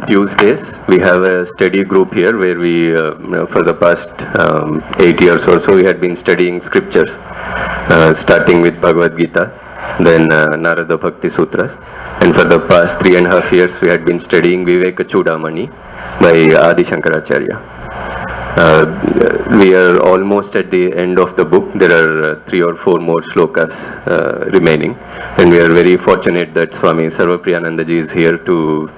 Tuesdays we have a study group here where we, for the past 8 years or so, we had been studying scriptures, starting with Bhagavad Gita, then Narada Bhakti Sutras, and for the past 3.5 years we had been studying Vivekachudamani by Adi Shankaracharya. We are almost at the end of the book. There are 3 or 4 more slokas remaining, and we are very fortunate that Swami Sarvapriyananda ji is here to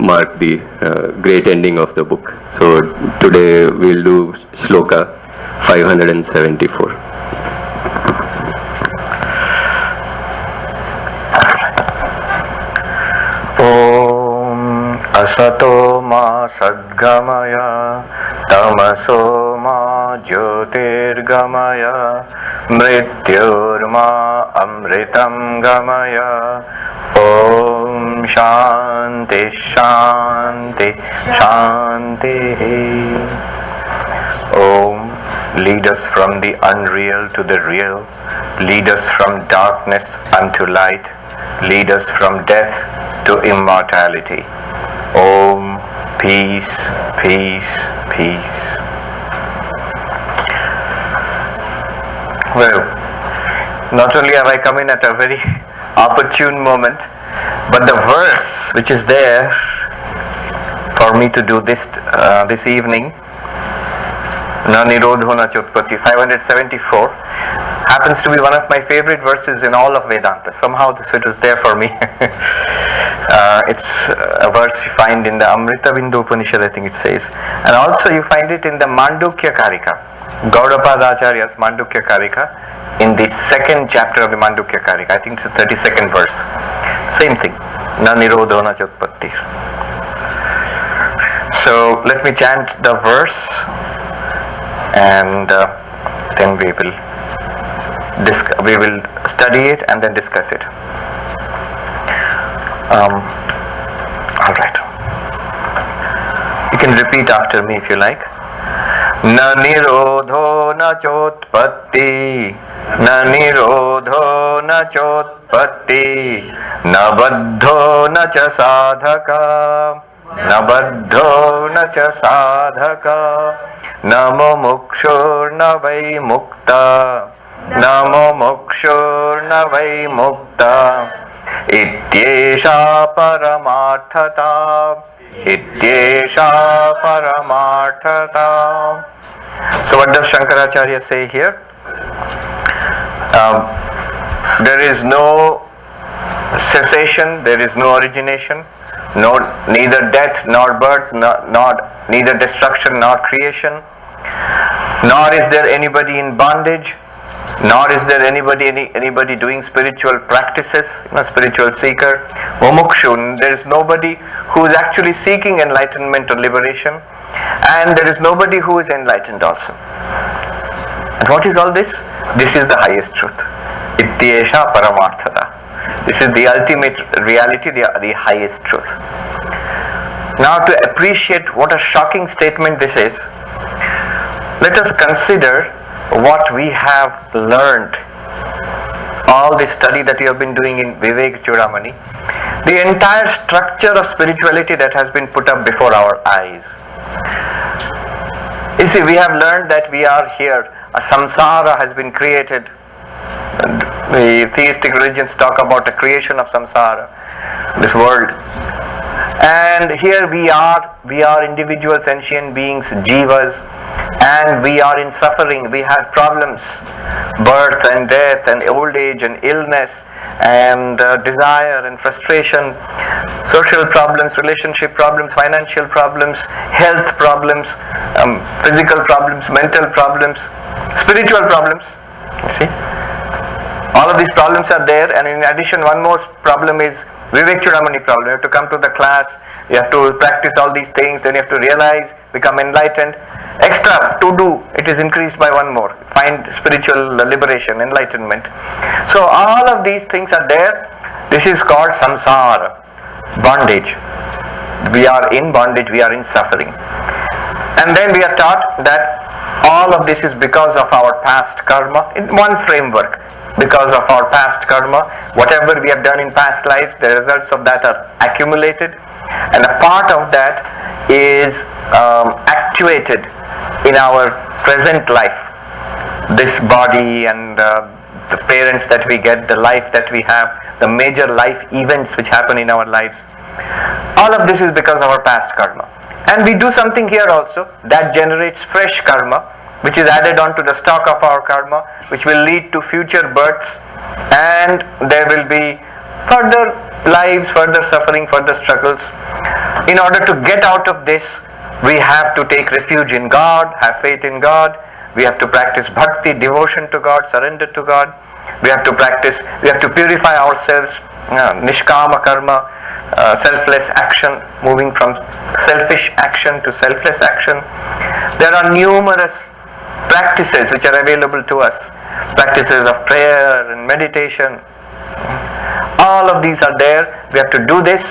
mark the great ending of the book. So today we'll do sloka 574. Asato ma sadgamaya tamaso ma jyotirgamaya mrityurma amritam gamaya. Om Shanti Shanti Shanti. Om, lead us from the unreal to the real, lead us from darkness unto light, lead us from death to immortality. Om, peace, peace, peace. Well, not only have I come in at a very opportune moment, but the verse which is there for me to do this this evening, Na Nirodho Na Chotpatti, 574, happens to be one of my favorite verses in all of Vedanta. Somehow it was there for me. It's a verse you find in the Amrita Bindu Upanishad, I think it says. And also you find it in the Mandukya Karika, Gaudapada Acharya's Mandukya Karika, in the 2nd chapter of the Mandukya Karika. I think it's the 32nd verse. Same thing. Na Nirodho Na Chotpatti. So let me chant the verse, and then we will study it and then discuss it. All right. You can repeat after me if you like. Na nirodho na chotpatti, na nirodho na chotpatti, na baddho na cha sadhaka, na baddho na cha sadhaka, namo mokshur na vai mukta, namo mokshur na vai mukta, ityesha paramarthata, ityesha paramarthata. So what does Shankaracharya say here? There is no cessation, there is no origination, neither death nor birth, neither destruction nor creation, nor is there anybody in bondage, nor is there anybody doing spiritual practices, a spiritual seeker. Mumukshun, there is nobody who is actually seeking enlightenment or liberation, and there is nobody who is enlightened also. And what is all this? This is the highest truth. Ityesha paramarthata. This is the ultimate reality, the highest truth. Now, to appreciate what a shocking statement this is, let us consider what we have learned, all the study that we have been doing in Vivekachudamani, the entire structure of spirituality that has been put up before our eyes. You see, we have learned that we are here, a samsara has been created. The theistic religions talk about the creation of samsara, this world. And here we are individual sentient beings, jivas, and we are in suffering. We have problems, birth and death and old age and illness and desire and frustration, social problems, relationship problems, financial problems, health problems, physical problems, mental problems, spiritual problems. You see? All of these problems are there, and in addition, one more problem is Vivekachudamani problem. You have to come to the class, you have to practice all these things, then you have to realize, become enlightened. Extra to do, it is increased by one more. Find spiritual liberation, enlightenment. So all of these things are there. This is called samsara, bondage. We are in bondage, we are in suffering. And then we are taught that all of this is because of our past karma, in one framework. Because of our past karma, whatever we have done in past lives, the results of that are accumulated, and a part of that is actuated in our present life. This body and the parents that we get, the life that we have, the major life events which happen in our lives, all of this is because of our past karma. And we do something here also that generates fresh karma, which is added on to the stock of our karma, which will lead to future births, and there will be further lives, further suffering, further struggles. In order to get out of this, we have to take refuge in God, have faith in God. We have to practice bhakti, devotion to God, surrender to God. We have to purify ourselves, nishkama karma, selfless action, moving from selfish action to selfless action. There are numerous practices which are available to us, practices of prayer and meditation. All of these are there. We have to do this,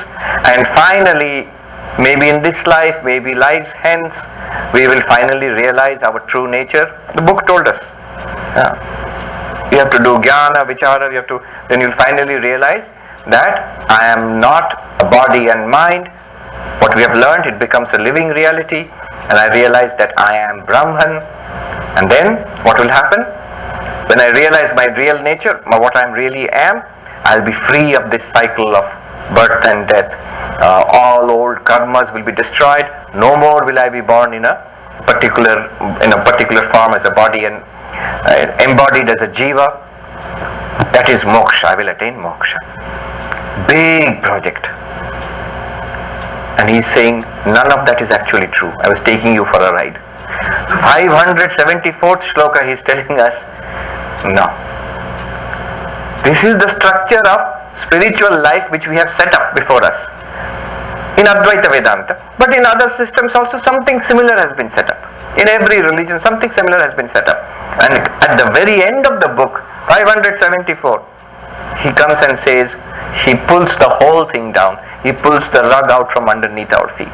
and finally, maybe in this life, maybe lives hence, we will finally realize our true nature. The book told us. You have to do jnana, vichara, then you'll finally realize that I am not a body and mind. What we have learned, it becomes a living reality, and I realize that I am Brahman. And then what will happen? When I realize my real nature, what I really am, I'll be free of this cycle of birth and death. All old karmas will be destroyed. No more will I be born in a particular form as a body and embodied as a jiva. That is moksha. I will attain moksha. Big project. And he is saying none of that is actually true. I was taking you for a ride. 574th shloka he is telling us, no. This is the structure of spiritual life which we have set up before us in Advaita Vedanta, but in other systems also something similar has been set up. In every religion something similar has been set up. And at the very end of the book, 574, he comes and says, he pulls the whole thing down. He pulls the rug out from underneath our feet.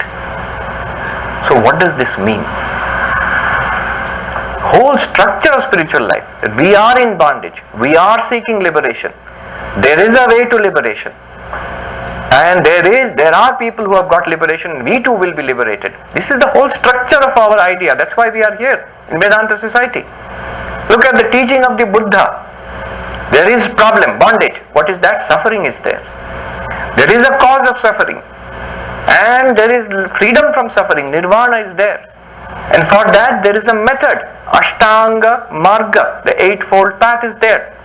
So what does this mean? Whole structure of spiritual life. We are in bondage. We are seeking liberation. There is a way to liberation. And there are people who have got liberation. We too will be liberated. This is the whole structure of our idea. That's why we are here in Vedanta society. Look at the teaching of the Buddha. There is problem, bondage. What is that? Suffering is there. There is a cause of suffering. And there is freedom from suffering. Nirvana is there. And for that there is a method. Ashtanga Marga. The eightfold path is there.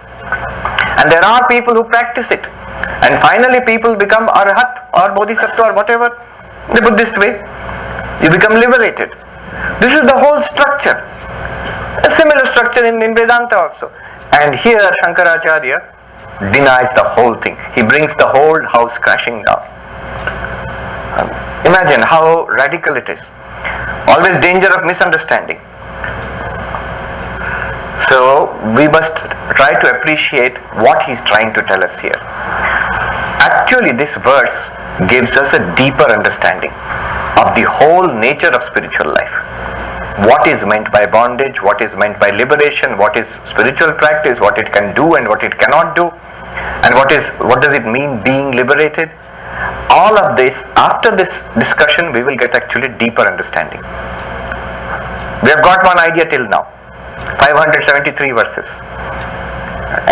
And there are people who practice it. And finally people become Arhat or Bodhisattva or whatever, the Buddhist way. You become liberated. This is the whole structure. A similar structure in Vedanta also. And here Shankaracharya denies the whole thing. He brings the whole house crashing down. Imagine how radical it is. Always danger of misunderstanding. So we must try to appreciate what he's trying to tell us here. Actually, this verse gives us a deeper understanding of the whole nature of spiritual life. What is meant by bondage, what is meant by liberation, what is spiritual practice, what it can do and what it cannot do, and what does it mean being liberated. All of this, after this discussion, we will get actually deeper understanding. We have got one idea till now, 573 verses.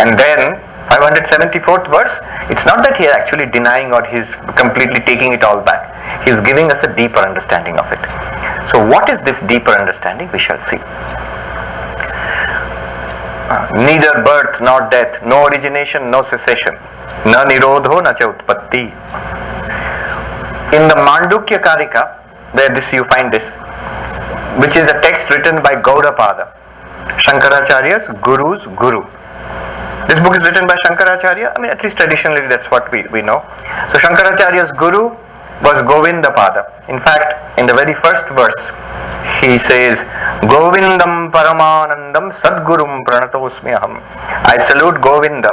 And then 574th verse, it's not that he is actually denying or he is completely taking it all back. He is giving us a deeper understanding of it. So what is this deeper understanding? We shall see. Neither birth nor death, no origination, no cessation. Na nirodho na cha utpatti. In the Mandukya Karika, where you find this, which is a text written by Gaudapada, Shankaracharya's Guru's Guru. This book is written by Shankaracharya. At least traditionally that's what we know. So Shankaracharya's Guru was Govindapada. In fact, in the very first verse, he says, Govindam Paramanandam Sadgurum Pranatosmi Aham. I salute Govinda.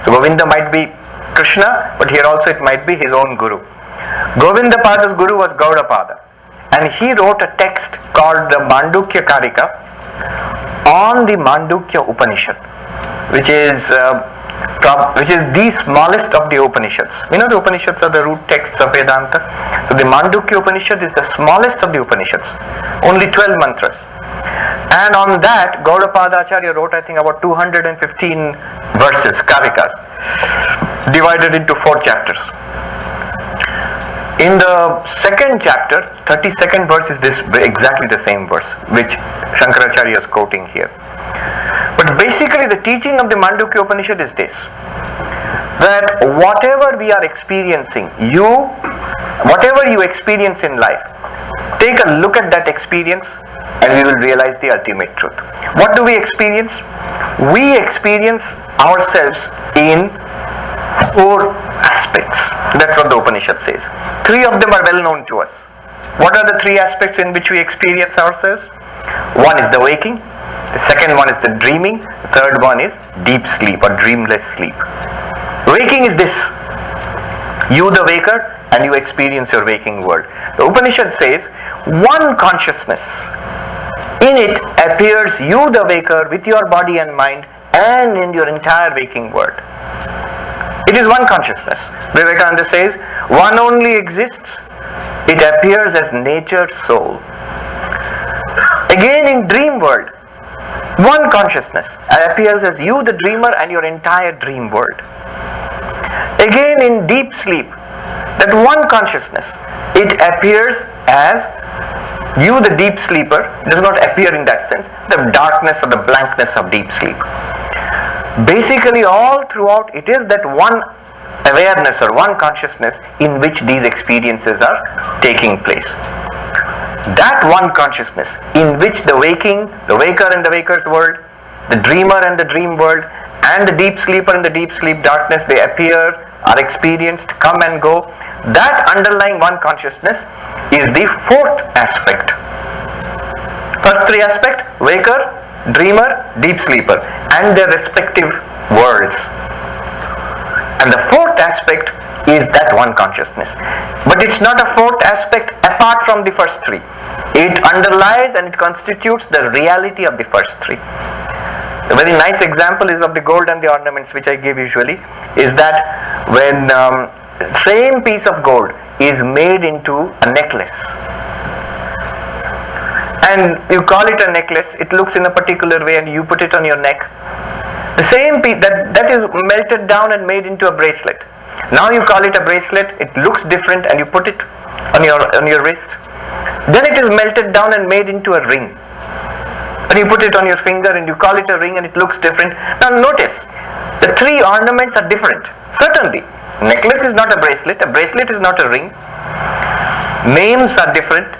So Govinda might be Krishna, but here also it might be his own Guru. Govindapada's Guru was Gaudapada. And he wrote a text called the Mandukya Karika on the Mandukya Upanishad, which is the smallest of the Upanishads. We know the Upanishads are the root texts of Vedanta. So the Mandukya Upanishad is the smallest of the Upanishads, only 12 mantras. And on that, Gaudapada Acharya wrote, I think, about 215 verses, Karikas, divided into 4 chapters. In the second chapter, 32nd verse is this exactly the same verse which Shankaracharya is quoting here. But basically the teaching of the Mandukya Upanishad is this, that whatever we are experiencing, whatever you experience in life, take a look at that experience and we will realize the ultimate truth. What do we experience? We experience ourselves in 4 aspects. That's what the Upanishad says. 3 of them are well known to us. What are the 3 aspects in which we experience ourselves? One is the waking, the second one is the dreaming, the third one is deep sleep or dreamless sleep. Waking is this, you the waker, and you experience your waking world. The Upanishad says, one consciousness, in it appears you the waker with your body and mind and in your entire waking world. It is one consciousness. Vivekananda says, one only exists, it appears as nature soul. Again in dream world, one consciousness appears as you the dreamer and your entire dream world. Again in deep sleep, that one consciousness, it appears as you the deep sleeper, does not appear in that sense, the darkness or the blankness of deep sleep. Basically all throughout it is that one awareness or one consciousness in which these experiences are taking place. That one consciousness in which the waking, the waker and the waker's world, the dreamer and the dream world, and the deep sleeper and the deep sleep darkness, they appear, are experienced, come and go. That underlying one consciousness is the 4th aspect. First 3 aspects, waker, dreamer, deep sleeper, and their respective worlds. And the 4th aspect is that one consciousness. But it's not a 4th aspect apart from the first 3. It underlies and it constitutes the reality of the first 3. A very nice example is of the gold and the ornaments which I give usually, is that when same piece of gold is made into a necklace, and you call it a necklace, it looks in a particular way and you put it on your neck. The same piece that is melted down and made into a bracelet. Now you call it a bracelet, it looks different and you put it on your wrist. Then it is melted down and made into a ring. And you put it on your finger and you call it a ring and it looks different. Now notice, the 3 ornaments are different. Certainly, necklace is not a bracelet is not a ring. Names are different,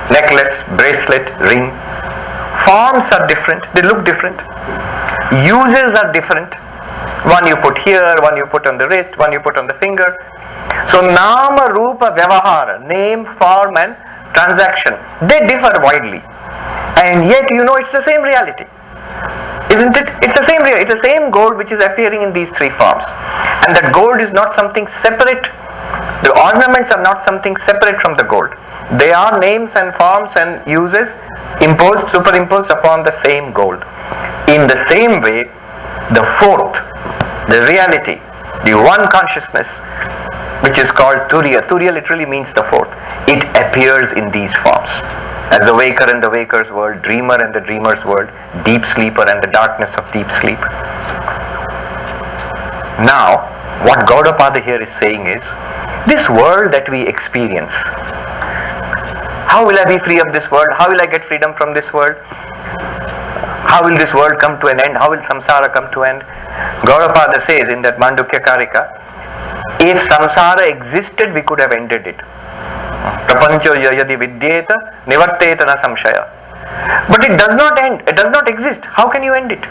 necklace, bracelet, ring. Forms are different, they look different. Uses are different. One you put here, one you put on the wrist, one you put on the finger. So Nama, Rupa, Vyavahara, name, form and transaction, they differ widely. And yet it's the same reality. Isn't it? It's the same reality. It's the same gold which is appearing in these 3 forms. And that gold is not something separate. The ornaments are not something separate from the gold. They are names and forms and uses superimposed upon the same gold. In the same way, the 4th, the reality, the one consciousness, which is called Turiya. Turiya literally means the 4th. It appears in these forms. As the waker and the waker's world, dreamer and the dreamer's world, deep sleeper and the darkness of deep sleep. Now, what Gaudapada here is saying is, this world that we experience, how will I be free of this world? How will I get freedom from this world? How will this world come to an end? How will samsara come to an end? Gaudapada says in that Mandukya Karika, if samsara existed, we could have ended it. Prapancho yadi vidyeta nivarteta na samshaya. But it does not end. It does not exist. How can you end it?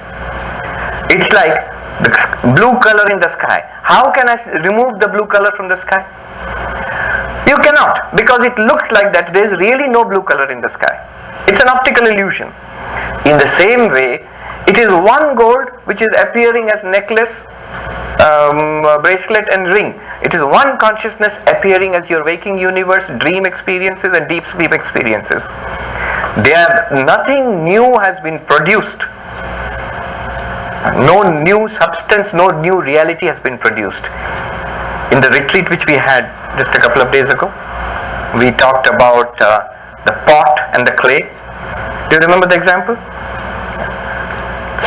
It's like the blue color in the sky. How can I remove the blue color from the sky? You cannot, because it looks like that there is really no blue color in the sky. It's an optical illusion. In the same way, it is one gold which is appearing as necklace, bracelet and ring. It is one consciousness appearing as your waking universe, dream experiences and deep sleep experiences. Nothing new has been produced. No new substance, no new reality has been produced. In the retreat which we had just a couple of days ago, we talked about the pot and the clay. Do you remember the example?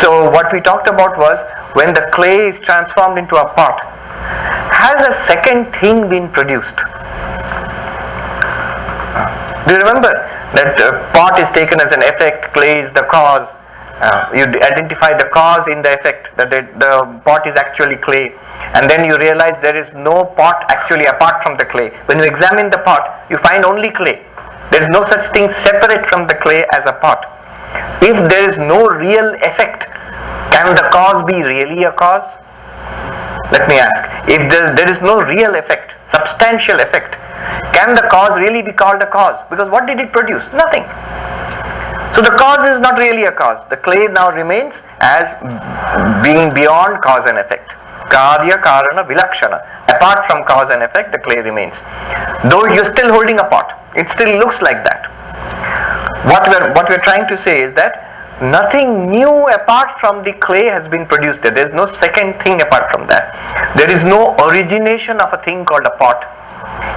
So what we talked about was, when the clay is transformed into a pot, has a second thing been produced? Do you remember that pot is taken as an effect, clay is the cause? You identify the cause in the effect, that the pot is actually clay, and then you realize there is no pot actually apart from the clay. When you examine the pot, you find only clay. There is no such thing separate from the clay as a pot. If there is no real effect, can the cause be really a cause? Let me ask. If there is no real effect, substantial effect, can the cause really be called a cause? Because what did it produce? Nothing. So the cause is not really a cause. The clay now remains as being beyond cause and effect. Karya, Karana, Vilakshana. Apart from cause and effect, the clay remains. Though you're still holding a pot, it still looks like that. What we're trying to say is that nothing new apart from the clay has been produced there. There is no second thing apart from that. There is no origination of a thing called a pot.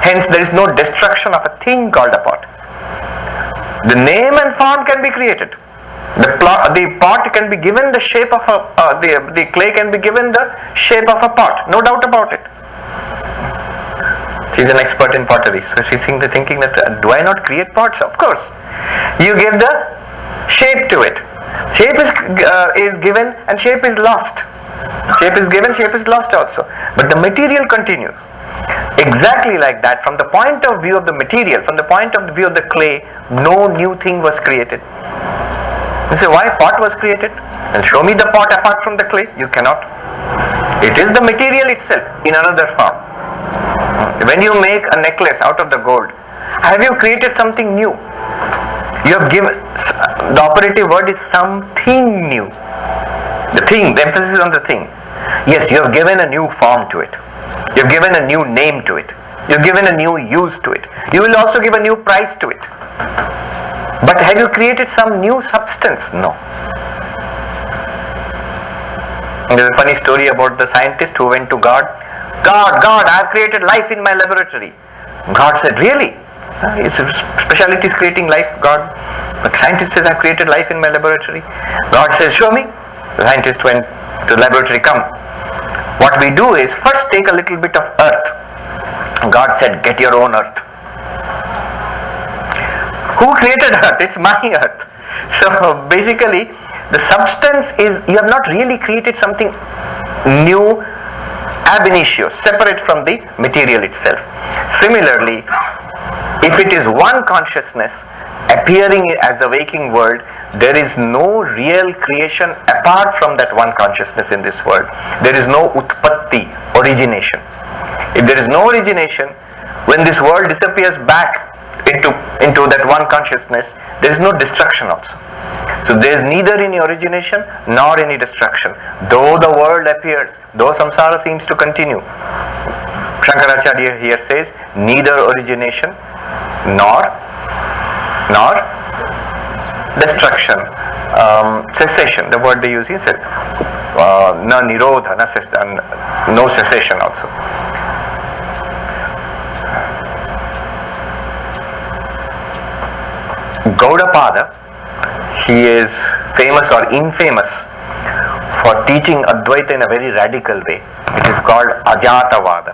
Hence, there is no destruction of a thing called a pot. The name and form can be created. The pot can be given the shape of the clay can be given the shape of a pot. No doubt about it. She's an expert in pottery, so she's thinking that do I not create pots? Of course. You give the shape to it. Shape is given and shape is lost. Shape is given, shape is lost also. But the material continues. Exactly like that, from the point of view of the material, from the point of view of the clay, no new thing was created. You say, why pot was created? And show me the pot apart from the clay. You cannot. It is the material itself in another form. When you make a necklace out of the gold, have you created something new? You have given, the operative word is something new. The thing, the emphasis on the thing. Yes, you have given a new form to it. You have given a new name to it. You have given a new use to it. You will also give a new price to it. But have you created some new substance? No. There's a funny story about the scientist who went to God. God, I have created life in my laboratory. God said, really? It's a specialty is creating life, God. But scientist says, I have created life in my laboratory. God says, show me. The scientist went to the laboratory, come. What we do is first take a little bit of earth. God said, get your own earth. Who created earth? It's my earth. So basically, the substance is, you have not really created something new, ab initio, separate from the material itself. Similarly, if it is one consciousness appearing as the waking world, there is no real creation apart from that one consciousness in this world. There is no utpatti, origination. If there is no origination, when this world disappears back into that one consciousness, there is no destruction also. So there is neither any origination nor any destruction. Though the world appears, though samsara seems to continue, Shankaracharya here says, neither origination nor destruction, cessation. The word they use is na nirodha, no cessation also. Gaudapada, he is famous or infamous for teaching Advaita in a very radical way. It is called Ajatavada.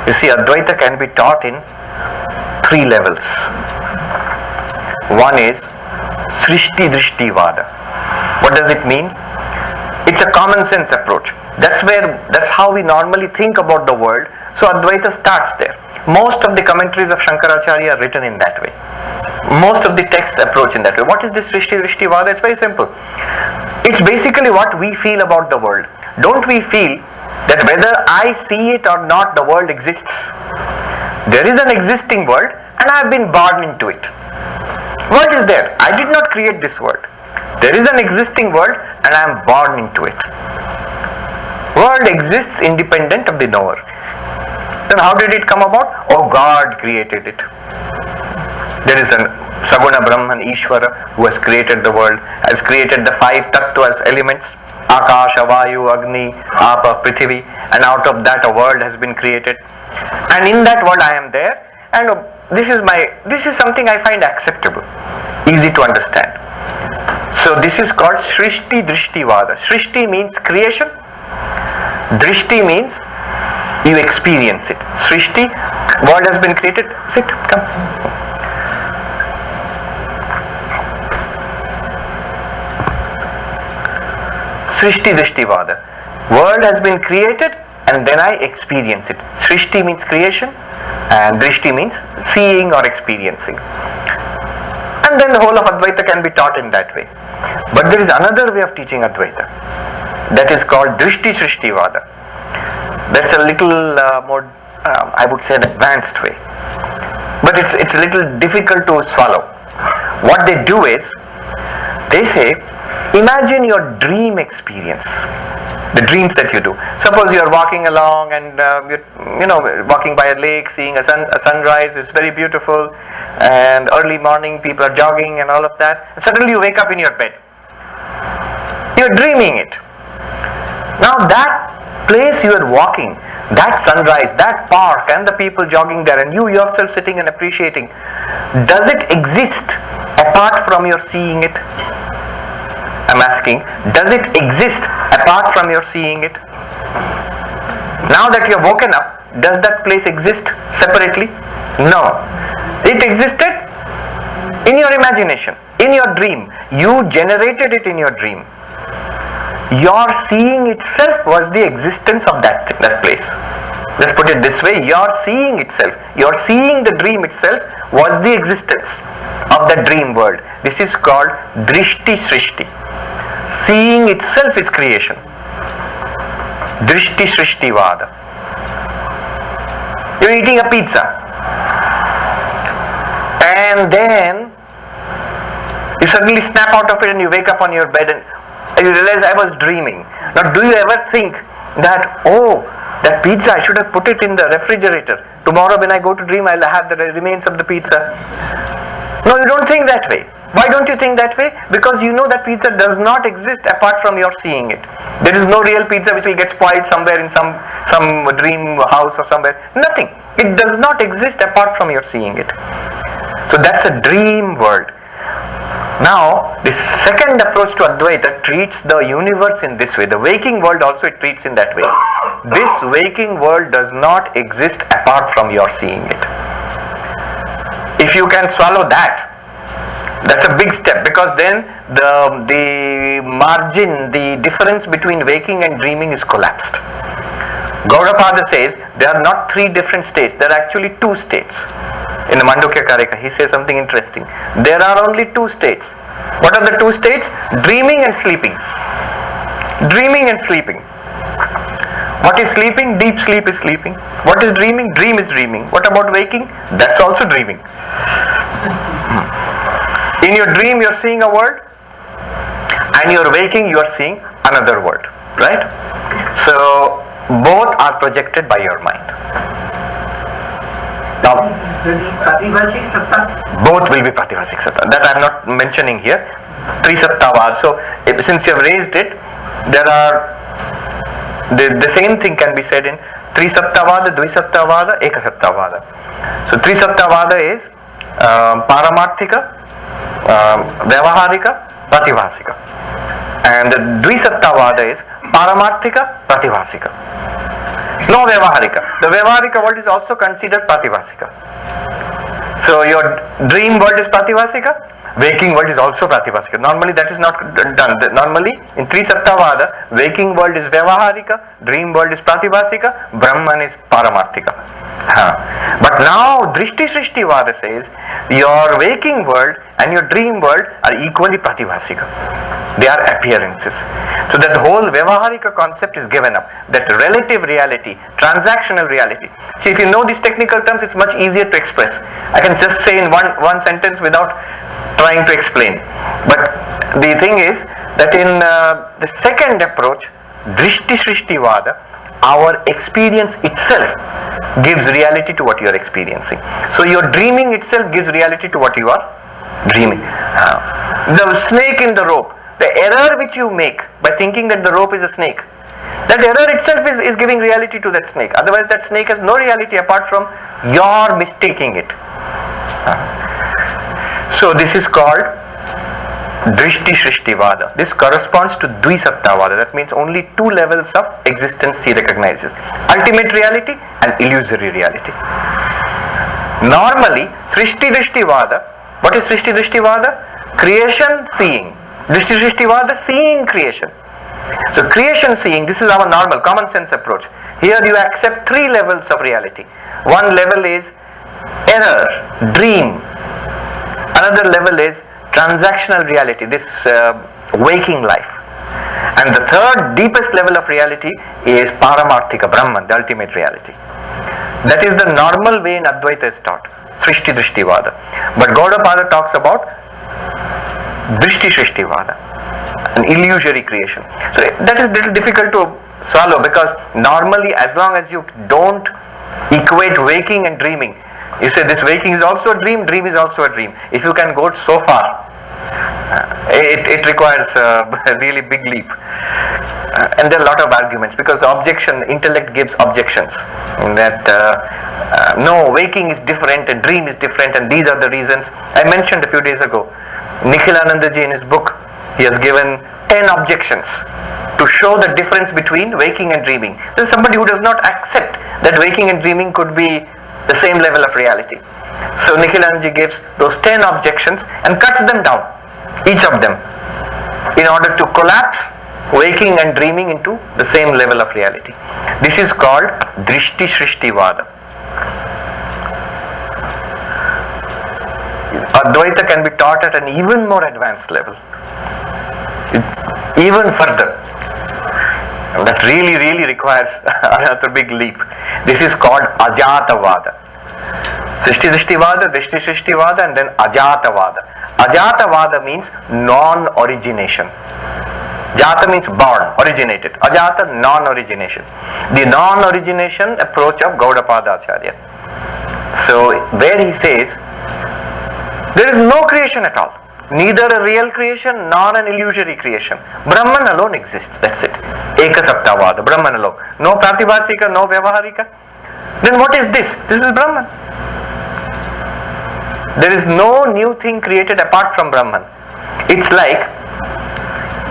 You see, Advaita can be taught in 3 levels. One is Srishti Drishti Vada. What does it mean? It's a common sense approach. That's how we normally think about the world. So Advaita starts there. Most of the commentaries of Shankaracharya are written in that way. Most of the texts approach in that way. What is this Srishti Drishti Vada? It's very simple. It's basically what we feel about the world. Don't we feel that whether I see it or not, the world exists? There is an existing world and I have been born into it. World is there. I did not create this world. There is an existing world and I am born into it. World exists independent of the knower. Then how did it come about? Oh, God created it. There is a Saguna Brahman Ishvara who has created the world, has created the 5 tattvas, elements, Akasha, Vayu, Agni, Apa, Prithvi, and out of that a world has been created. And in that world I am there, and this is something I find acceptable, easy to understand. So this is called Srishti Drishti Vada. Srishti means creation, Drishti means you experience it. Srishti, world has been created. Sit, come. Srishti Drishti Vada. World has been created and then I experience it. Srishti means creation and Drishti means seeing or experiencing. And then the whole of Advaita can be taught in that way. But there is another way of teaching Advaita. That is called Drishti Srishti Vada. That's a little more, I would say, an advanced way. But it's a little difficult to swallow. What they do is, they say, imagine your dream experience. The dreams that you do. Suppose you are walking along and you're walking by a lake, seeing a sunrise. It's very beautiful. And early morning, people are jogging and all of that. And suddenly you wake up in your bed. You're dreaming it. Now that place you are walking, that sunrise, that park, and the people jogging there, and you yourself sitting and appreciating, does it exist apart from your seeing it? I'm asking, does it exist apart from your seeing it? Now that you're woken up, does that place exist separately? No. It existed in your imagination, in your dream. You generated it in your dream. Your seeing itself was the existence of that place. Let's put it this way, your seeing itself, your seeing the dream itself was the existence of the dream world. This is called Drishti Srishti. Seeing itself is creation. Drishti Srishti Vada. You're eating a pizza and then you suddenly snap out of it and you wake up on your bed and you realize I was dreaming. Now do you ever think that, oh, that pizza, I should have put it in the refrigerator. Tomorrow when I go to dream, I'll have the remains of the pizza. No, you don't think that way. Why don't you think that way? Because you know that pizza does not exist apart from your seeing it. There is no real pizza which will get spoiled somewhere in some dream house or somewhere. Nothing. It does not exist apart from your seeing it. So that's a dream world. Now, the second approach to Advaita treats the universe in this way. The waking world also it treats in that way. This waking world does not exist apart from your seeing it. If you can swallow that, that's a big step, because then the margin, the difference between waking and dreaming is collapsed. Gaudapada says there are not three different states, there are actually two states. In the Mandukya Karika, he says something interesting. There are only two states. What are the two states? Dreaming and sleeping. Dreaming and sleeping. What is sleeping? Deep sleep is sleeping. What is dreaming? Dream is dreaming. What about waking? That's also dreaming. In your dream you are seeing a world, and you are waking you are seeing another world, right? So both are projected by your mind. Now both will be Prativasik Satta. That I am not mentioning here. Trisattavad. So since you have raised it, there are the same thing can be said in Trisattavada, Dvisattavada, Ekasattavada. So Trisattavada is Paramarthika, Vyavaharika, Prativasika. And the Dvisattavada is Paramarthika, Prativasika. No Vyavaharika. The Vyavaharika world is also considered Prativasika. So your dream world is Prativasika, waking world is also Prativasika. Normally that is not done. Normally in Trisattavada, waking world is Vyavaharika, dream world is Prativasika, Brahman is Paramarthika. But now Drishti Srishti Vada says your waking world and your dream world are equally Prativasika. They are appearances. So that whole Vyavaharika concept is given up. That relative reality, transactional reality. See, if you know these technical terms, it's much easier to express. I can just say in one sentence without trying to explain. But the thing is that in the second approach, Drishti Srishti Vada, our experience itself gives reality to what you are experiencing. So your dreaming itself gives reality to what you are dreaming. The snake in the rope, the error which you make by thinking that the rope is a snake, That error itself is giving reality to that snake. Otherwise that snake has no reality apart from your mistaking it. So this is called Drishti Shrishtivada. This corresponds to Dvisattavada. That means only two levels of existence he recognizes. Ultimate reality and illusory reality. Normally, Srishti Drishtivada, what is Srishti Drishtivada? Creation, seeing. Drishti Drishtivada, seeing creation. So creation, seeing, this is our normal common sense approach. Here you accept three levels of reality. One level is error, dream. Another level is transactional reality, this waking life. And the third deepest level of reality is Paramarthika, Brahman, the ultimate reality. That is the normal way in Advaita is taught, Srishti Drishtivada. But Gaudapada talks about Drishti Shrishtivada, an illusory creation. So that is little difficult to swallow, because normally as long as you don't equate waking and dreaming, you say this waking is also a dream, dream is also a dream. If you can go so far, it requires a really big leap. And there are a lot of arguments, because the intellect gives objections. That no, waking is different and dream is different, and these are the reasons. I mentioned a few days ago, Nikhilanandaji in his book, he has given 10 objections to show the difference between waking and dreaming. There is somebody who does not accept that waking and dreaming could be the same level of reality. So Nikhilanandaji gives those 10 objections and cuts them down, each of them, in order to collapse waking and dreaming into the same level of reality. This is called Drishti Shrishtivada. Advaita can be taught at an even more advanced level, even further. That really requires another big leap. This is called Ajatavada. Srishti Drishtivada, Drishti Shrishtivada, and then Ajatavada. Ajatavada means non-origination. Jata means born, originated. Ajata, non-origination. The non-origination approach of Gaudapada Acharya. So there he says, there is no creation at all. Neither a real creation nor an illusory creation. Brahman alone exists. That's it. Ekasattavada, Brahman alone. No Pratibhasika, no Vyavaharika. Then what is this? This is Brahman. There is no new thing created apart from Brahman. It's like,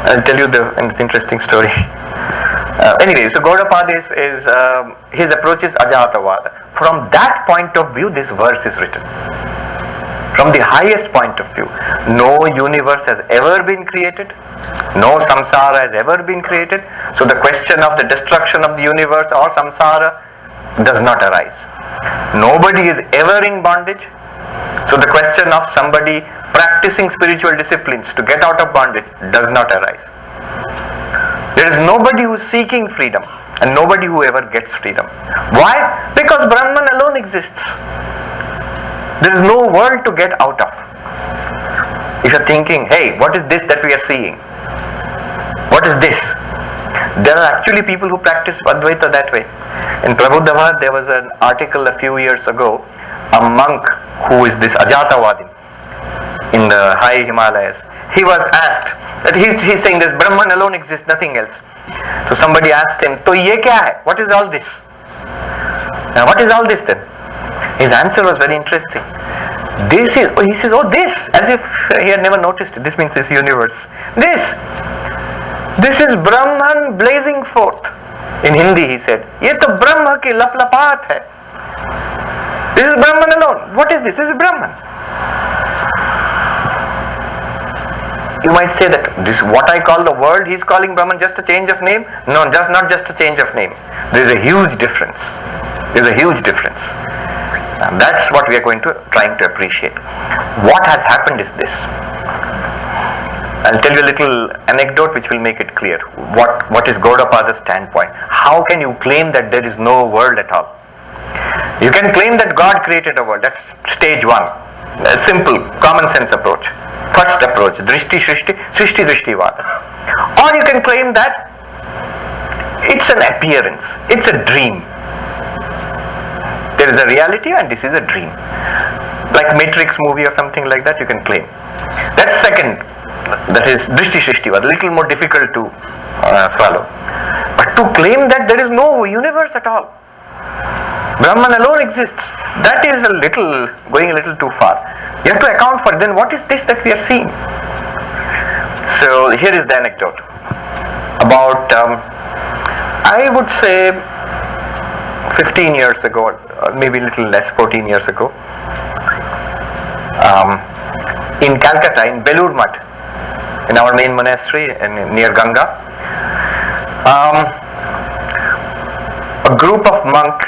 I'll tell you the interesting story. Anyway, so Gaudapada is his approach is Ajatavada. From that point of view, this verse is written. From the highest point of view, no universe has ever been created, no samsara has ever been created, so the question of the destruction of the universe or samsara does not arise. Nobody is ever in bondage, so the question of somebody practicing spiritual disciplines to get out of bondage does not arise. There is nobody who is seeking freedom and nobody who ever gets freedom. Why? Because Brahman alone exists. There is no world to get out of. If you are thinking, hey, what is this that we are seeing? What is this? There are actually people who practice Advaita that way. In Prabhupada, there was an article a few years ago, a monk who is this Ajatavadi in the high Himalayas. He was asked, that he's saying that Brahman alone exists, nothing else. So somebody asked him, "To ye kya hai? What is all this? What is all this then?" His answer was very interesting. He says, oh, this, as if he had never noticed it. This means this universe. This is Brahman blazing forth. In Hindi he said, "Ye to Brahma ki laplapat hai." This is Brahman alone. What is this? This is Brahman. You might say that this what I call the world, he is calling Brahman just a change of name. No, not just a change of name. There is a huge difference. There is a huge difference. And that's what we are trying to appreciate. What has happened is this. I'll tell you a little anecdote which will make it clear. What is Gaudapada's standpoint? How can you claim that there is no world at all? You can claim that God created a world. That's stage one. A simple, common sense approach. First approach, Drishti Drishtivada. Or you can claim that it's an appearance, it's a dream. There is a reality and this is a dream. Like Matrix movie or something like that, you can claim. That's second, that is Drishti Shrishtivada, a little more difficult to swallow. But to to claim that there is no universe at all, Brahman alone exists, that is going a little too far. You have to account for it. Then what is this that we are seeing? So here is the anecdote about, I would say 15 years ago, or maybe a little less, 14 years ago, in Calcutta, in Belur Mutt, in our main monastery near Ganga, a group of monks,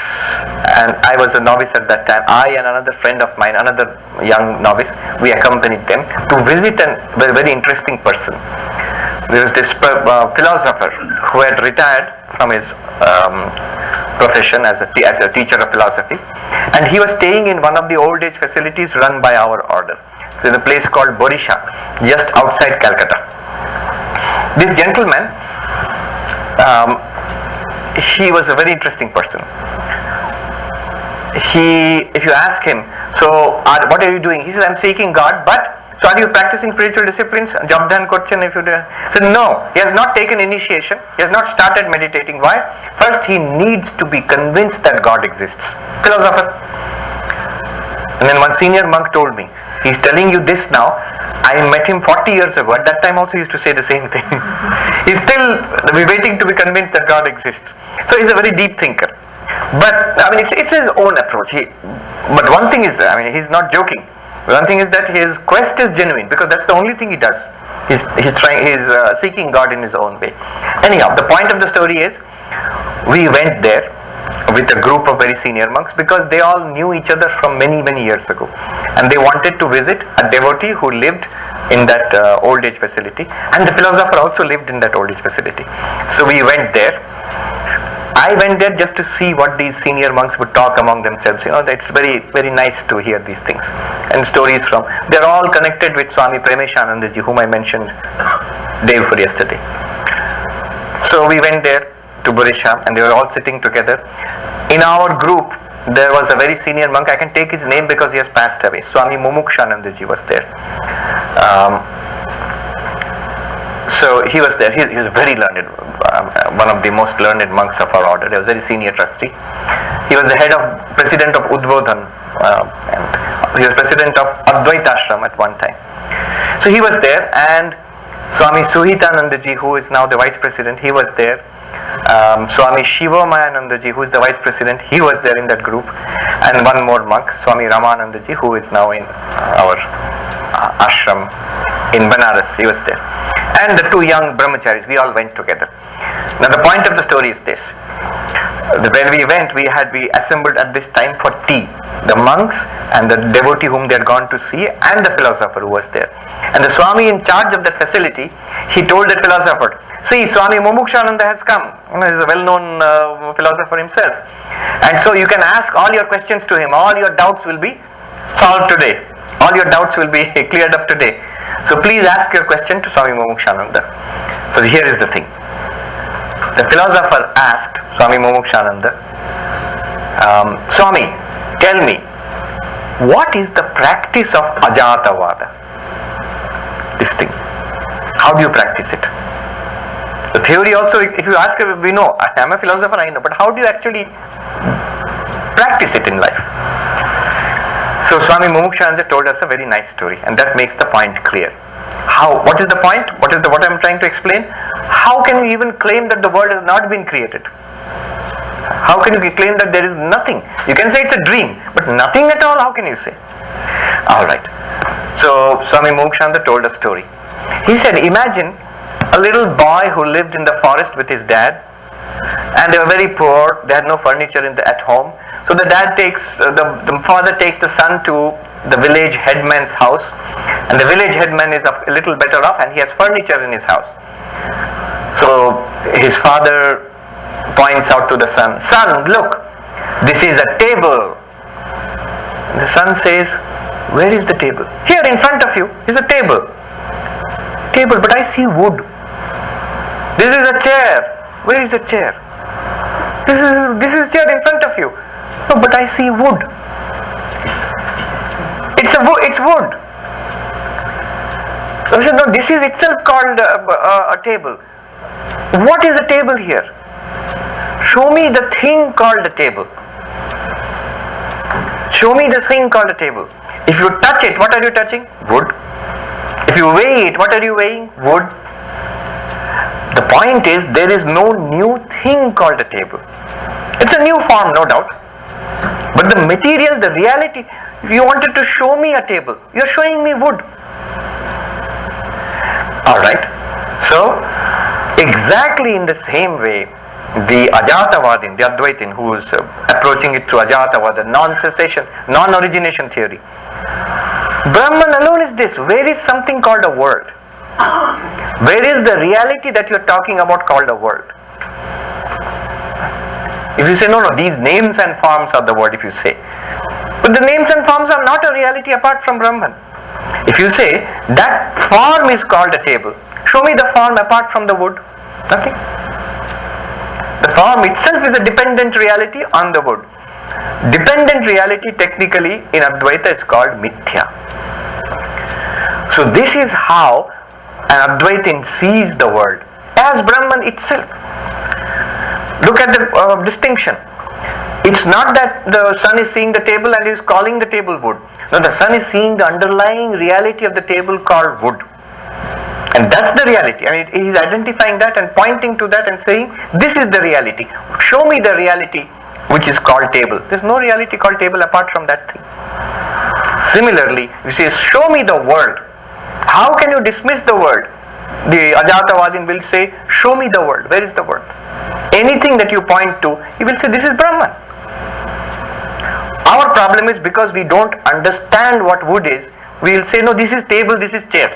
and I was a novice at that time, I and another friend of mine, another young novice, we accompanied them to visit a very interesting person. There was this philosopher who had retired from his profession as a teacher of philosophy, and he was staying in one of the old age facilities run by our order. There's a place called Borisha, just outside Calcutta. This gentleman, he was a very interesting person. If you ask him, so what are you doing? He says, I'm seeking God, but so are you practicing spiritual disciplines? Jobdhan Kochan, if you do. So no, he has not taken initiation, he has not started meditating. Why? First he needs to be convinced that God exists. Philosopher. And then one senior monk told me, he's telling you this now, I met him 40 years ago, at that time also he used to say the same thing. He's still waiting to be convinced that God exists. So he's a very deep thinker. But I mean, it's his own approach. But one thing is, I mean, he's not joking. One thing is that his quest is genuine, because that's the only thing he does. He's seeking God in his own way. Anyhow, the point of the story is, we went there with a group of very senior monks because they all knew each other from many years ago, and they wanted to visit a devotee who lived in that old age facility, and the philosopher also lived in that old age facility. So we went there. I went there just to see what these senior monks would talk among themselves. You know, it's very nice to hear these things and stories from. They're all connected with Swami Premeshanandaji, whom I mentioned day before yesterday. So we went there to Borisha, and they were all sitting together. In our group, there was a very senior monk. I can take his name because he has passed away. Swami Mokshanandaji was there. So he was there. He was very learned, one of the most learned monks of our order. He was a very senior trustee. He was the president of Udbodhan, and he was president of Advaita Ashrama at one time. So he was there, and Swami Suhitanandaji, who is now the vice president, he was there. Swami Shivamayanandaji, who is the vice president, he was there in that group, and one more monk, Swami Ramanandaji, who is now in our ashram in Banaras, he was there. And the two young brahmacharis, we all went together. Now the point of the story is this. When we went, we assembled at this time for tea. The monks and the devotee whom they had gone to see, and the philosopher who was there. And the Swami in charge of the facility, he told the philosopher, see, Swami Mokshananda has come. He is a well-known philosopher himself. And so you can ask all your questions to him. All your doubts will be solved today. All your doubts will be cleared up today. So please ask your question to Swami Mokshananda. So here is the thing. The philosopher asked Swami Mokshananda, Swami, tell me, what is the practice of Ajatavada? This thing. How do you practice it? The theory also, if you ask, we know, I am a philosopher, I know, but how do you actually practice it in life? So Swami Mokshananda told us a very nice story, and that makes the point clear. What is the point? What I am trying to explain? How can you even claim that the world has not been created? How can you claim that there is nothing? You can say it's a dream, but nothing at all, how can you say? Alright. So Swami Mokshananda told a story. He said, imagine a little boy who lived in the forest with his dad, and they were very poor, they had no furniture at home. So the father takes the son to the village headman's house, and the village headman is a little better off, and he has furniture in his house. So his father points out to the son, son, look, this is a table. And the son says, where is the table? Here in front of you is a table. Table, but I see wood. This is a chair. Where is the chair? This is chair in front of you. No, but I see wood. It's wood. So he said, no, this is itself called a table. What is a table here? Show me the thing called a table. Show me the thing called a table. If you touch it, what are you touching? Wood. If you weigh it, what are you weighing? Wood. The point is, there is no new thing called a table. It's a new form, no doubt. But the material, the reality, if you wanted to show me a table, you're showing me wood. Alright. So, exactly in the same way, the Ajatavadin, the Advaitin, who is approaching it through Ajatavada, non-cessation, non-origination theory. Brahman alone is this. Where is something called a world? Where is the reality that you're talking about called a world? If you say, no, these names and forms are the world, if you say. But the names and forms are not a reality apart from Brahman. If you say, that form is called a table, show me the form apart from the wood. Nothing. The form itself is a dependent reality on the wood. Dependent reality technically in Advaita is called mithya. So this is how an Advaitin sees the world as Brahman itself. Look at the distinction. It's not that the sun is seeing the table and is calling the table wood. No, the sun is seeing the underlying reality of the table called wood. And that's the reality. I mean, he is identifying that and pointing to that and saying, this is the reality. Show me the reality which is called table. There's no reality called table apart from that thing. Similarly, you say, show me the world. How can you dismiss the world? The Ajatavadin will say, show me the world. Where is the world? Anything that you point to, he will say, this is Brahman. Our problem is because we don't understand what wood is, we will say, no, this is table, this is chair.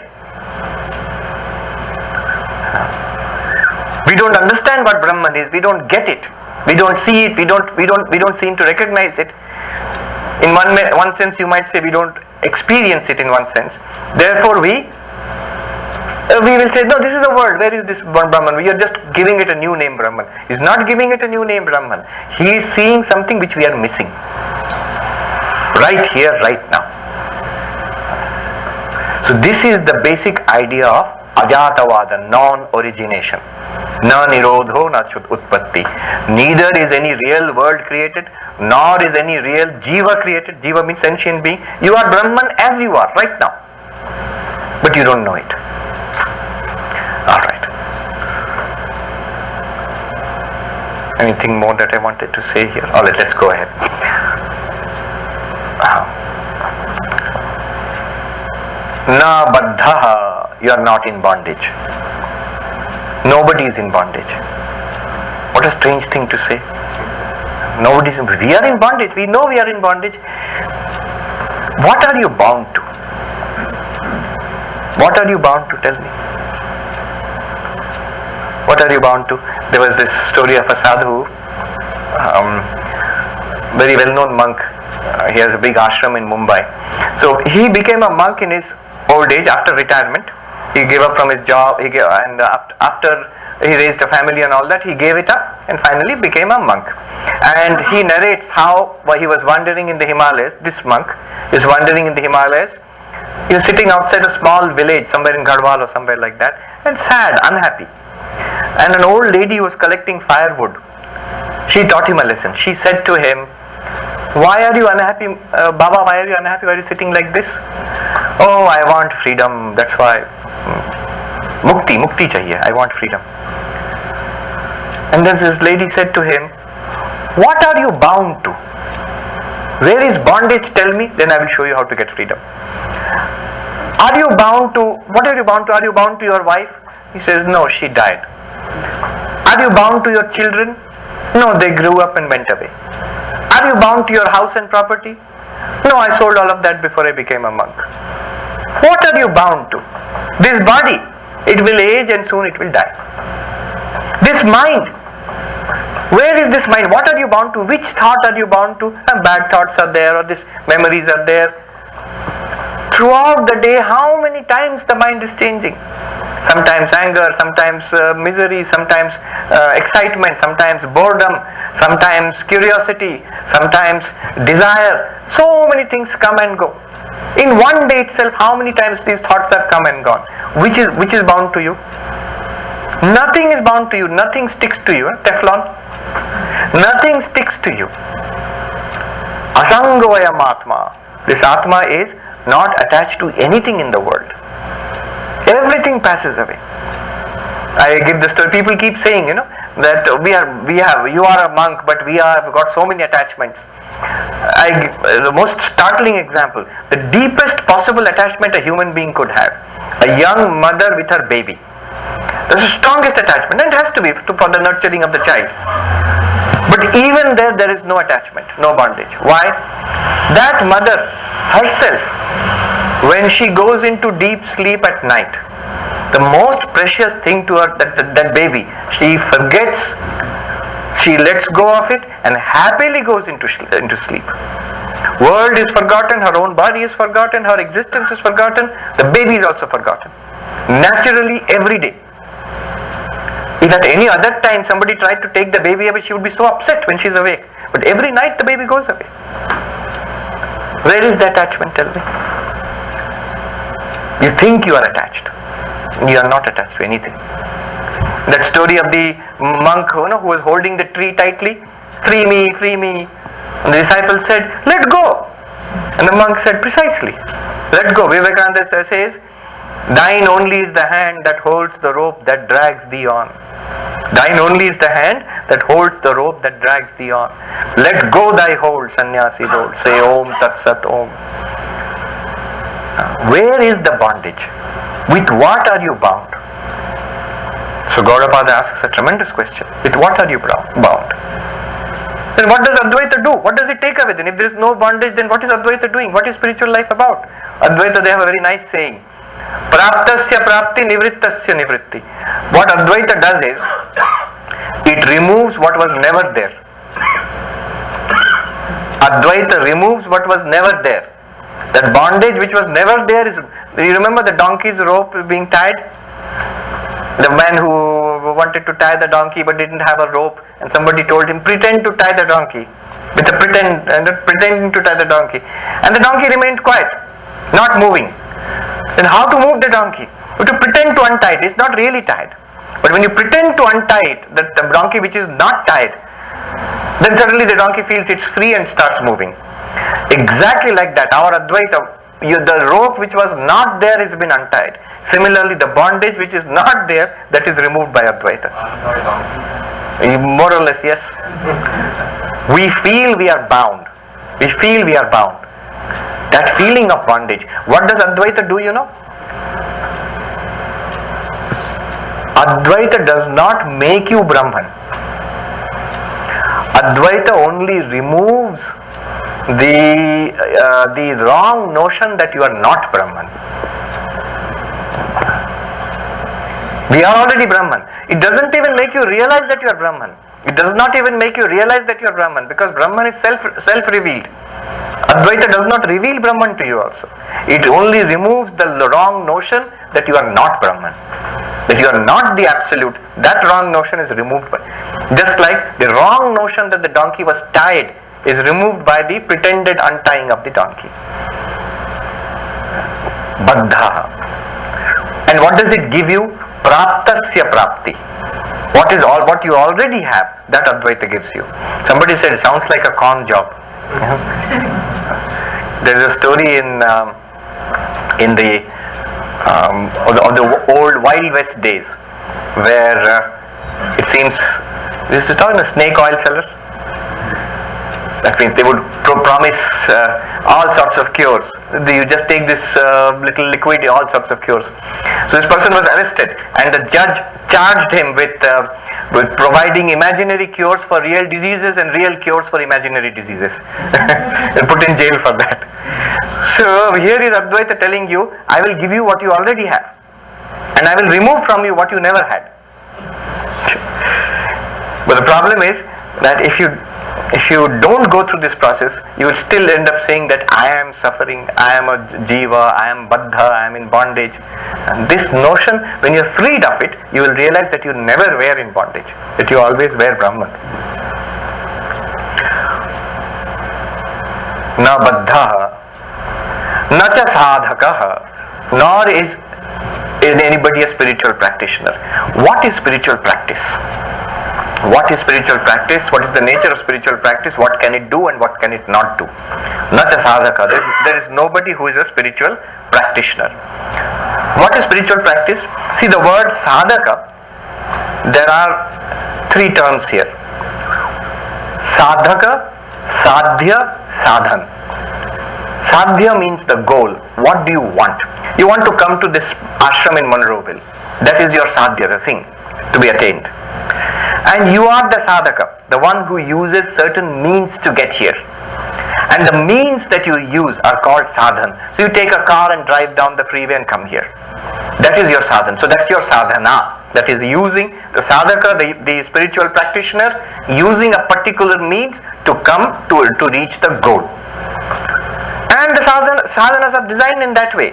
We don't understand what Brahman is, we don't get it. We don't see it, we don't seem to recognize it. In one sense you might say we don't experience it in one sense. Therefore we will say, no, this is a world. Where is this Brahman? We are just giving it a new name, Brahman. He is not giving it a new name, Brahman. He is seeing something which we are missing. Right here, right now. So this is the basic idea of Ajatavada, non-origination. Na nirodho na utpatti. Neither is any real world created, nor is any real jiva created. Jiva means sentient being. You are Brahman as you are right now. But you don't know it. Alright. Anything more that I wanted to say here? Alright, let's go ahead. Na baddha, you are not in bondage. Nobody is in bondage. What a strange thing to say. Nobody is in bondage. We are in bondage. We know we are in bondage. What are you bound to? What are you bound to? Tell me. What are you bound to? There was this story of a sadhu, very well-known monk. He has a big ashram in Mumbai. So he became a monk in his old age after retirement. He gave up from his job, after he raised a family and all that, he gave it up and finally became a monk. And he narrates how while he was wandering in the Himalayas, this monk is wandering in the Himalayas, he was sitting outside a small village somewhere in Garhwal or somewhere like that, and sad, unhappy. And an old lady was collecting firewood. She taught him a lesson. She said to him, why are you unhappy, Baba, why are you unhappy? Why are you sitting like this? Oh, I want freedom, that's why. Mukti chahiye, I want freedom. And then this lady said to him, what are you bound to? Where is bondage? Tell me, then I will show you how to get freedom. Are you bound to, what are you bound to? Are you bound to your wife? He says, no, she died. Are you bound to your children? No, they grew up and went away. Are you bound to your house and property? No, I sold all of that before I became a monk. What are you bound to? This body, it will age and soon it will die. This mind, where is this mind? What are you bound to? Which thought are you bound to? Bad thoughts are there, or these memories are there. Throughout the day, how many times the mind is changing? Sometimes anger, sometimes misery, sometimes excitement, sometimes boredom, sometimes curiosity, sometimes desire. So many things come and go. In one day itself, how many times these thoughts have come and gone? Which is bound to you? Nothing is bound to you. Nothing sticks to you. Teflon. Nothing sticks to you. Asangavayam Atma. This Atma is not attached to anything in the world. Everything passes away. I give this story. People keep saying, that you are a monk, but we have got so many attachments. The most startling example, the deepest possible attachment a human being could have. A young mother with her baby. That's the strongest attachment, and it has to be for the nurturing of the child. But even there is no attachment, no bondage. Why? That mother herself, when she goes into deep sleep at night, the most precious thing to her, that baby, she forgets, she lets go of it and happily goes into sleep. World is forgotten, her own body is forgotten, her existence is forgotten, the baby is also forgotten. Naturally, every day. If at any other time somebody tried to take the baby away, she would be so upset when she is awake. But every night the baby goes away. Where is the attachment, tell me? You think you are attached. You are not attached to anything. That story of the monk who was holding the tree tightly, free me, free me. And the disciple said, let go. And the monk said, precisely, let go. Vivekachudamani says, thine only is the hand that holds the rope that drags thee on. Thine only is the hand that holds the rope that drags thee on. Let go thy hold, sannyasi hold. Say Om Tat Sat Om. Where is the bondage? With what are you bound? So Gaudapada asks a tremendous question. With what are you bound? Then what does Advaita do? What does it take away then? If there is no bondage, then what is Advaita doing? What is spiritual life about? Advaita, they have a very nice saying. Praptasya prapti nivrittasya nivritti. What Advaita does is, it removes what was never there. Advaita removes what was never there. That bondage which was never there is, you remember the donkey's rope being tied? The man who wanted to tie the donkey but didn't have a rope, and somebody told him, pretend to tie the donkey. Pretending to tie the donkey. And the donkey remained quiet, not moving. Then how to move the donkey? You have to pretend to untie it. It's not really tied. But when you pretend to untie it, the donkey which is not tied, then suddenly the donkey feels it's free and starts moving. Exactly like that, our Advaita, the rope which was not there has been untied. Similarly, the bondage which is not there, that is removed by Advaita. More or less, yes. We feel we are bound. We feel we are bound. That feeling of bondage. What does Advaita do, Advaita does not make you Brahman. Advaita only removes the wrong notion that you are not Brahman. We are already Brahman. It doesn't even make you realize that you are Brahman. It does not even make you realize that you are Brahman, because Brahman is self-revealed. Advaita does not reveal Brahman to you also. It only removes the wrong notion that you are not Brahman, that you are not the absolute. That wrong notion is removed by, just like the wrong notion that the donkey was tied is removed by the pretended untying of the donkey. Baddha. And what does it give you? Praptasya prapti. What you already have, that Advaita gives you. Somebody said it sounds like a con job. There is a story in the old Wild West days, where it seems this is talking a snake oil seller. That means they would promise all sorts of cures. You just take this little liquid, all sorts of cures. So this person was arrested, and the judge charged him with providing imaginary cures for real diseases and real cures for imaginary diseases. And put in jail for that. So here is Advaita telling you, I will give you what you already have, and I will remove from you what you never had. But the problem is that if you don't go through this process, you will still end up saying that I am suffering, I am a jiva, I am baddha, I am in bondage. And this notion, when you are freed of it, you will realize that you never were in bondage, that you always were Brahman. Na baddha, na cha sadhakaha, nor is anybody a spiritual practitioner. What is spiritual practice? What is spiritual practice? What is the nature of spiritual practice? What can it do and what can it not do? Not a sadhaka. There is nobody who is a spiritual practitioner. What is spiritual practice? See, the word sadhaka, there are three terms here. Sadhaka, sadhya, sadhan. Sadhya means the goal. What do you want? You want to come to this ashram in Monroeville. That is your sadhya, the thing to be attained. And you are the sadhaka, the one who uses certain means to get here. And the means that you use are called sadhan. So you take a car and drive down the freeway and come here. That is your sadhan. So that's your sadhana. That is using the sadhaka, the spiritual practitioner, using a particular means to come to reach the goal. And the sadhanas are designed in that way.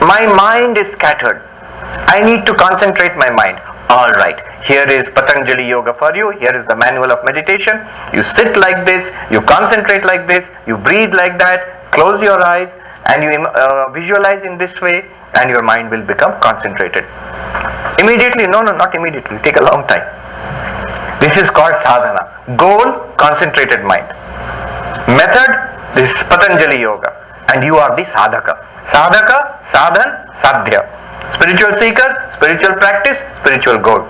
My mind is scattered. I need to concentrate my mind. Alright, here is Patanjali Yoga for you. Here is the manual of meditation. You sit like this, you concentrate like this, you breathe like that, close your eyes and you visualize in this way and your mind will become concentrated. Immediately? No, not immediately. Take a long time. This is called sadhana. Goal, concentrated mind. Method, this is Patanjali Yoga. And you are the sadhaka. Sadhaka, sadhan, sadhya. Spiritual seeker, spiritual practice, spiritual goal.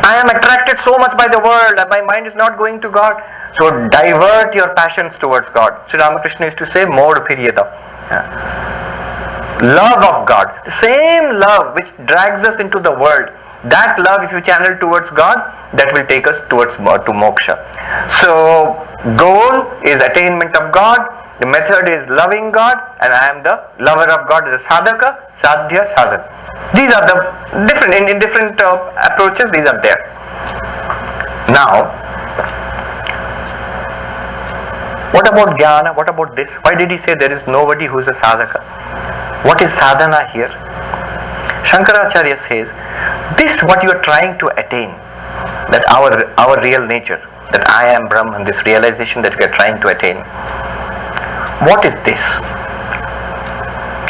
I am attracted so much by the world and my mind is not going to God. So divert your passions towards God. Sri Ramakrishna used to say, Mod Piriyada. Love of God. The same love which drags us into the world. That love, if you channel towards God, that will take us towards to moksha. So goal is attainment of God. The method is loving God, and I am the lover of God, the sadhaka, sadhya, sadhan. These are the different, in different approaches, these are there. Now, what about jnana? What about this? Why did he say there is nobody who is a sadhaka? What is sadhana here? Shankaracharya says, this what you are trying to attain, that our real nature, that I am Brahman, this realization that we are trying to attain. What is this?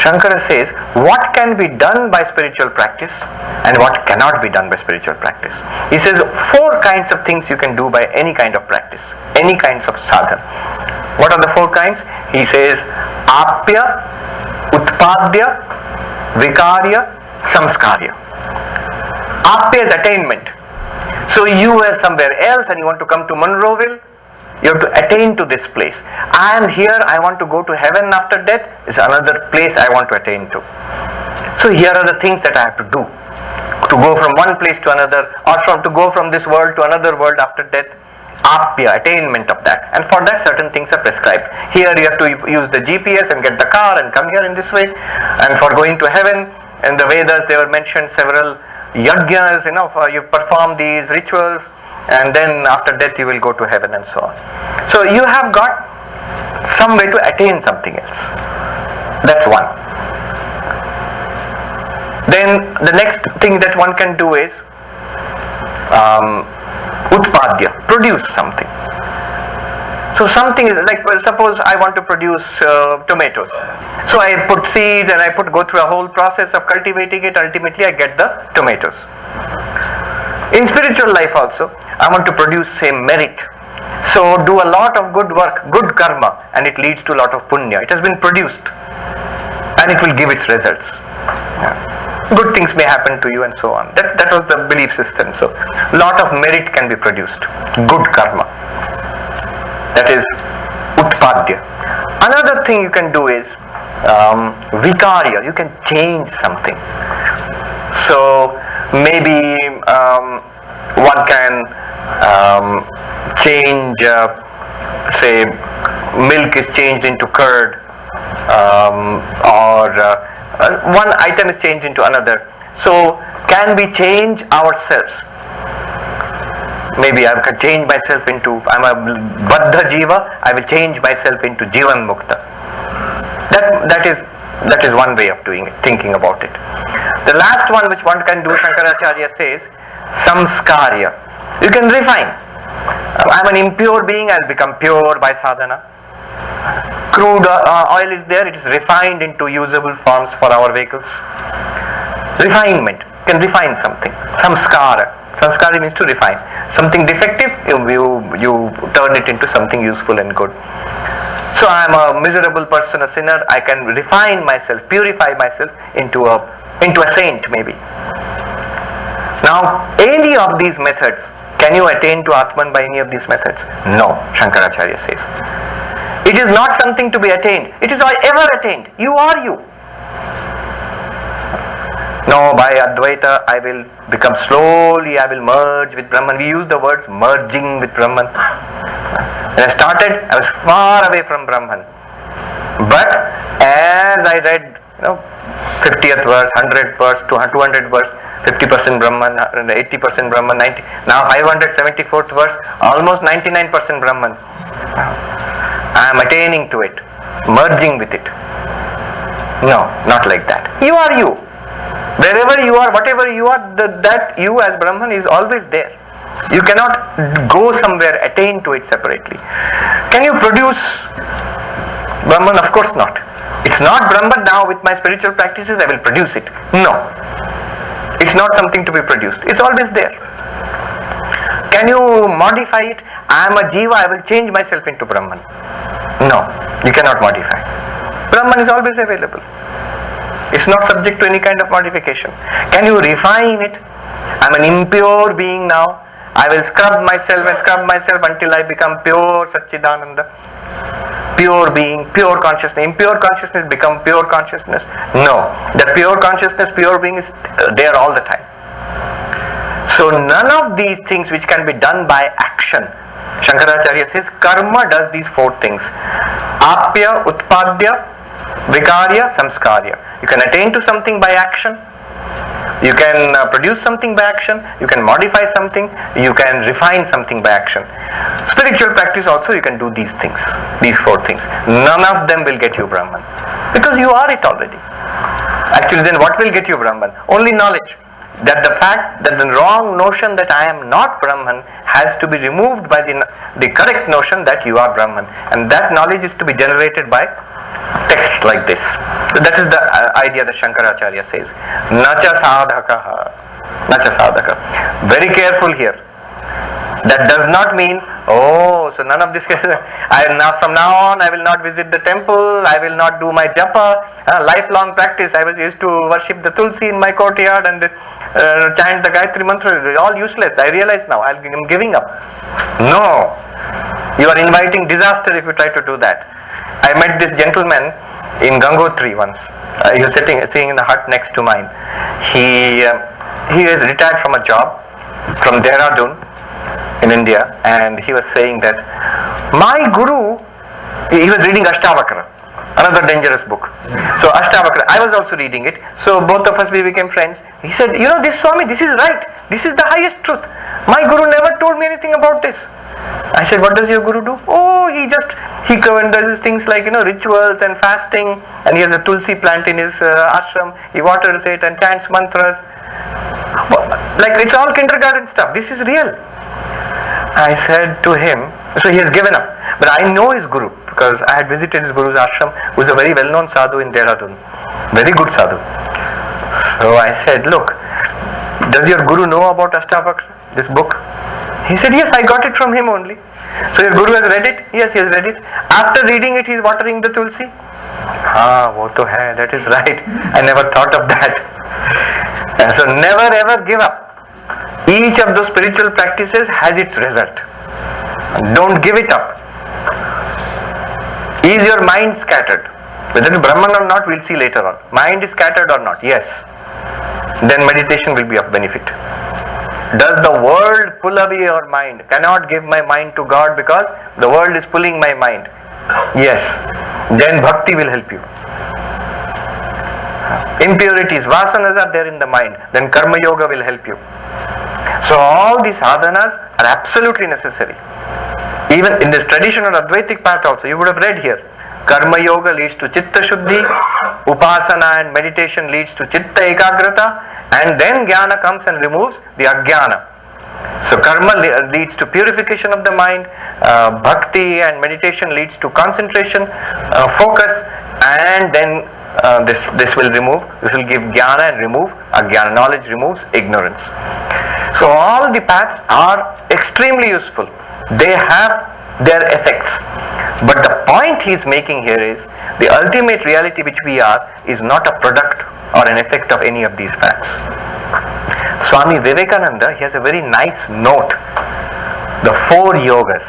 Shankara says, what can be done by spiritual practice and what cannot be done by spiritual practice. He says 4 kinds of things you can do by any kind of practice, any kinds of sadhana. What are the 4 kinds? He says, apya, utpadya, vikarya, samskarya. Apya is attainment. So you were somewhere else and you want to come to Monroeville. You have to attain to this place. I am here, I want to go to heaven after death, is another place I want to attain to. So here are the things that I have to do. To go from one place to another, or to go from this world to another world after death. Apya, attainment of that. And for that certain things are prescribed. Here you have to use the GPS and get the car and come here in this way. And for going to heaven, in the Vedas they were mentioned several yajnas, you perform these rituals. And then after death you will go to heaven and so on. So you have got some way to attain something else. That's one. Then the next thing that one can do is utpadya, produce something. So something is like, suppose I want to produce tomatoes. So I put seeds and I go through a whole process of cultivating it. Ultimately I get the tomatoes. In spiritual life also, I want to produce, say, merit. So do a lot of good work, good karma, and it leads to a lot of punya. It has been produced and it will give its results. Good things may happen to you and so on. That was the belief system. So a lot of merit can be produced, good karma. That is utpadya. Another thing you can do is vikarya. You can change something. So maybe one can change, say, milk is changed into curd, or one item is changed into another. So can we change ourselves? Maybe I can change myself into, I'm a Baddha Jiva, I will change myself into Jivan Mukta. That is one way of doing it, thinking about it. The last one which one can do, Shankaracharya says, samskarya. You can refine. I'm an impure being, I'll become pure by sadhana. Crude oil is there, it is refined into usable forms for our vehicles. Refinement. can refine something. Samskara. Samskara means to refine. Something defective, you turn it into something useful and good. So I am a miserable person, a sinner. I can refine myself, purify myself into a saint maybe. Now, any of these methods, can you attain to Atman by any of these methods? No, Shankaracharya says. It is not something to be attained. It is ever attained. You are you. No, by Advaita I will become slowly, I will merge with Brahman. We use the words merging with Brahman. When I started, I was far away from Brahman. But as I read 50th verse, 100th verse, 200th verse, 50% Brahman, 80% Brahman, 90, now 574th verse, almost 99% Brahman. I am attaining to it, merging with it. No, not like that. You are you. Wherever you are, whatever you are, that you as Brahman is always there. You cannot go somewhere, attain to it separately. Can you produce Brahman? Of course not. It's not Brahman now. With my spiritual practices I will produce it. No. It's not something to be produced. It's always there. Can you modify it? I am a jiva, I will change myself into Brahman. No, you cannot modify. Brahman is always available. It's not subject to any kind of modification. Can you refine it? I am an impure being now. I will scrub myself until I become pure Satchidananda. Pure being, pure consciousness. Impure consciousness become pure consciousness. No. The pure consciousness, pure being is there all the time. So none of these things which can be done by action. Shankaracharya says karma does these four things. Apya, utpadya, vikarya, samskarya. You can attain to something by action. You can produce something by action. You can modify something. You can refine something by action. Spiritual practice also you can do these things. These four things. None of them will get you Brahman. Because you are it already. Actually then what will get you Brahman? Only knowledge. That the fact that the wrong notion that I am not Brahman has to be removed by the correct notion that you are Brahman. And that knowledge is to be generated by text like this. So that is the idea that Shankaracharya says. Nacha sadhaka. Nacha sadhaka. Very careful here. That does not mean, so none of this, from now on I will not visit the temple, I will not do my japa, lifelong practice. I was used to worship the tulsi in my courtyard and chant the Gayatri mantra, all useless. I realize now, I am giving up. No. You are inviting disaster if you try to do that. I met this gentleman in Gangotri once. He was sitting in the hut next to mine. He is retired from a job from Dehradun in India, and he was saying that my guru, he was reading Ashtavakra, another dangerous book. So Ashtavakra, I was also reading it. So both of us, we became friends. He said, this Swami, this is right. This is the highest truth. My guru never told me anything about this. I said, what does your guru do? He does things like, rituals and fasting, and he has a tulsi plant in his ashram. He waters it and chants mantras. Like it's all kindergarten stuff. This is real. I said to him, so he has given up. But I know his guru because I had visited his guru's ashram, who is a very well-known sadhu in Dehradun. Very good sadhu. So I said, look, does your guru know about Ashtavakra, this book? He said, yes, I got it from him only. So your guru has read it? Yes, he has read it. After reading it, he is watering the tulsi. Wo to hai, that is right. I never thought of that. So never ever give up. Each of those spiritual practices has its result. Don't give it up. Is your mind scattered? Whether it's Brahman or not, we'll see later on. Mind is scattered or not? Yes. Then meditation will be of benefit. Does the world pull away your mind? Cannot give my mind to God because the world is pulling my mind. Yes. Then bhakti will help you. Impurities, vasanas are there in the mind. Then karma yoga will help you. So all these sadhanas are absolutely necessary. Even in this traditional Advaitic path also, you would have read here, karma yoga leads to chitta shuddhi, upasana and meditation leads to chitta ekagrata, and then jnana comes and removes the ajnana. So karma leads to purification of the mind, bhakti and meditation leads to concentration, focus, and then this will remove, this will give jnana and remove ajnana. Knowledge removes ignorance. So all the paths are extremely useful. They have their effects. But the point he is making here is the ultimate reality which we are is not a product or an effect of any of these paths. Swami Vivekananda, he has a very nice note, the 4 yogas.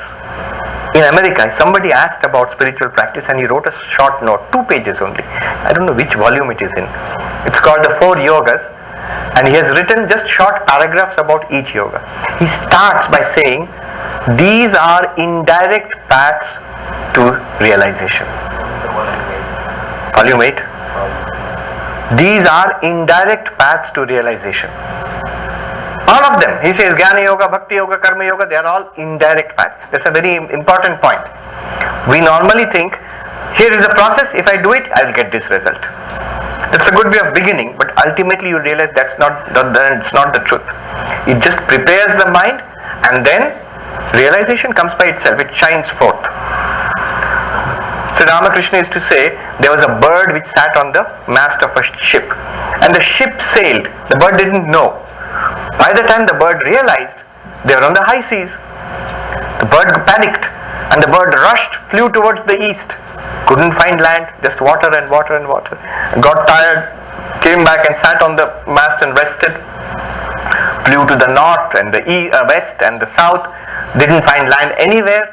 In America, somebody asked about spiritual practice and he wrote a short note, 2 pages only. I don't know which volume it is in. It's called the 4 yogas, and he has written just short paragraphs about each yoga. He starts by saying, these are indirect paths to realization. Volume 8. These are indirect paths to realization. All of them. He says Jnana Yoga, Bhakti Yoga, Karma Yoga, they are all indirect paths. That's a very important point. We normally think, here is the process, if I do it, I will get this result. That's a good way of beginning, but ultimately you realize it's not the truth. It just prepares the mind, and then realization comes by itself, it shines forth. So Ramakrishna used to say, there was a bird which sat on the mast of a ship, and the ship sailed. The bird didn't know. By the time the bird realized, they were on the high seas. The bird panicked, and the bird flew towards the east. Couldn't find land, just water and water and water. Got tired, came back and sat on the mast and rested. Flew to the north and the west and the south. Didn't find land anywhere,